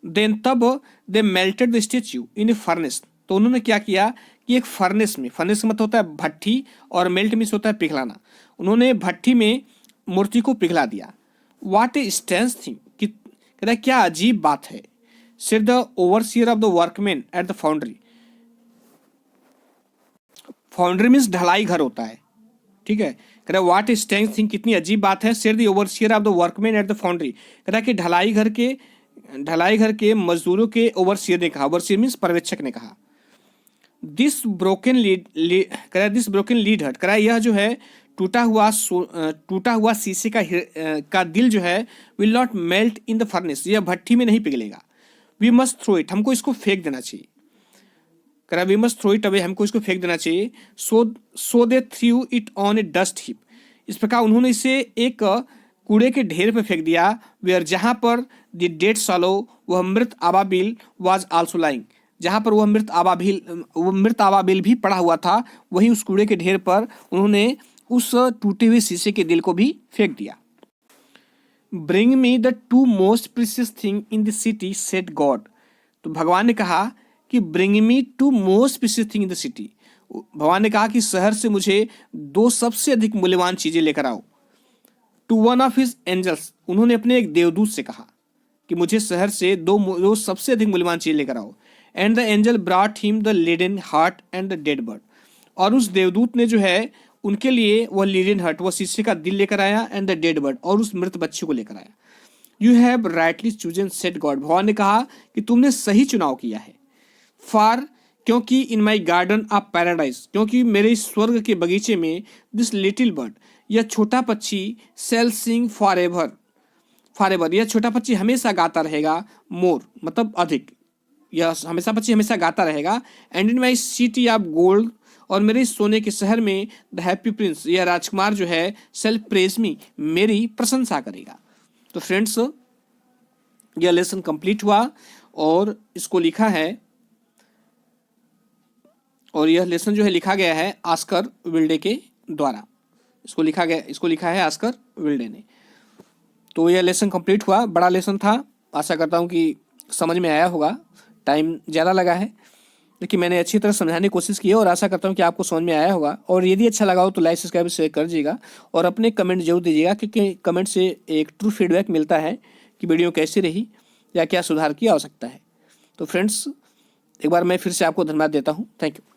देन तब they melted the statue in a furnace, तो उन्होंने क्या किया कि एक फर्नेस मतलब होता है भट्ठी, और मेल्ट मीन्स होता है पिघलाना। उन्होंने भट्ठी में मूर्ति को पिघला दिया। व्हाट ए स्ट्रेंज थिंग, कि कहता है क्या अजीब बात है। Said the overseer of the workman at the foundry, foundry means ढलाई घर होता है, ठीक है। कह रहा है व्हाट स्ट्रेंज थिंग, कितनी अजीब बात है, said the overseer of the workman at the foundry, कह रहा है कि ढलाई घर के मजदूरों के ओवरसियर ने कहा, ओवरसियर मीन्स पर्यवेक्षक ने कहा, दिस ब्रोकन लीड कह रहा है दिस ब्रोकन लीड हट, कह रहा है यह जो है टूटा हुआ शीशे का दिल जो है will not melt in the furnace, यह भट्टी में नहीं पिघलेगा, वी मस्ट थ्रो इट, हमको इसको फेंक देना चाहिए, कह रहा we must throw it away, हमको इसको फेंक देना चाहिए, so they threw it on a dust heap, इस प्रकार उन्होंने इसे एक कूड़े के ढेर पर फेंक दिया, वेयर जहां पर द डेड सॉलो, वह मृत आबाबिल वाज आल्सो लाइंग, जहां पर वह मृत आबाबिल भी पड़ा हुआ था, वहीं उस कूड़े के ढेर पर उन्होंने उस टूटे हुए शीशे के दिल को भी फेंक दिया। Bring me the two most precious thing in the city said God, तो भगवान ने कहा कि bring me two most precious thing in the city, भगवान ने कहा कि शहर से मुझे दो सबसे अधिक मूल्यवान चीजें लेकर आओ। To one of his angels, उन्होंने अपने एक देवदूत से कहा कि मुझे शहर से दो सबसे अधिक मूल्यवान चीजें लेकर आओ। And the angel brought him the laden heart and the dead bird, और उस देवदूत ने जो है उनके लिए वह लिडन हार्ट, वह शीशे का दिल लेकर आया, एंड द डेड बर्ड, और उस मृत बच्चे को लेकर आया। You have rightly chosen said God, भगवान ने कहा कि तुमने सही चुनाव किया है। फॉर, क्योंकि इन माई गार्डन ऑफ पैराडाइज, क्योंकि मेरे इस स्वर्ग के बगीचे में, दिस लिटिल बर्ड, यह छोटा पक्षी, सेल सिंग फॉर एवर, यह छोटा पक्षी हमेशा गाता रहेगा, मोर मतलब अधिक, यह हमेशा पक्षी हमेशा गाता रहेगा। And in my city of gold, और मेरे इस सोने के शहर में, द हैप्पी प्रिंस, यह राजकुमार जो है, सेल्फ प्रेज मी, मेरी प्रशंसा करेगा। तो फ्रेंड्स, यह लेसन कंप्लीट हुआ और इसको लिखा है, और यह लेसन जो है लिखा गया है ऑस्कर विल्डे के द्वारा, इसको लिखा है ऑस्कर विल्डे ने। तो यह लेसन कंप्लीट हुआ, बड़ा लेसन था, आशा करता हूँ कि समझ में आया होगा, टाइम ज़्यादा लगा है लेकिन मैंने अच्छी तरह समझाने की कोशिश की है, और आशा करता हूँ कि आपको समझ में आया होगा। और यदि अच्छा लगा हो तो लाइक सब्सक्राइब शेयर कर दीजिएगा, और अपने कमेंट जरूर दीजिएगा, क्योंकि कमेंट से एक ट्रू फीडबैक मिलता है कि वीडियो कैसी रही या क्या सुधार की आवश्यकता है। तो फ्रेंड्स, एक बार मैं फिर से आपको धन्यवाद देता हूँ। Thank you.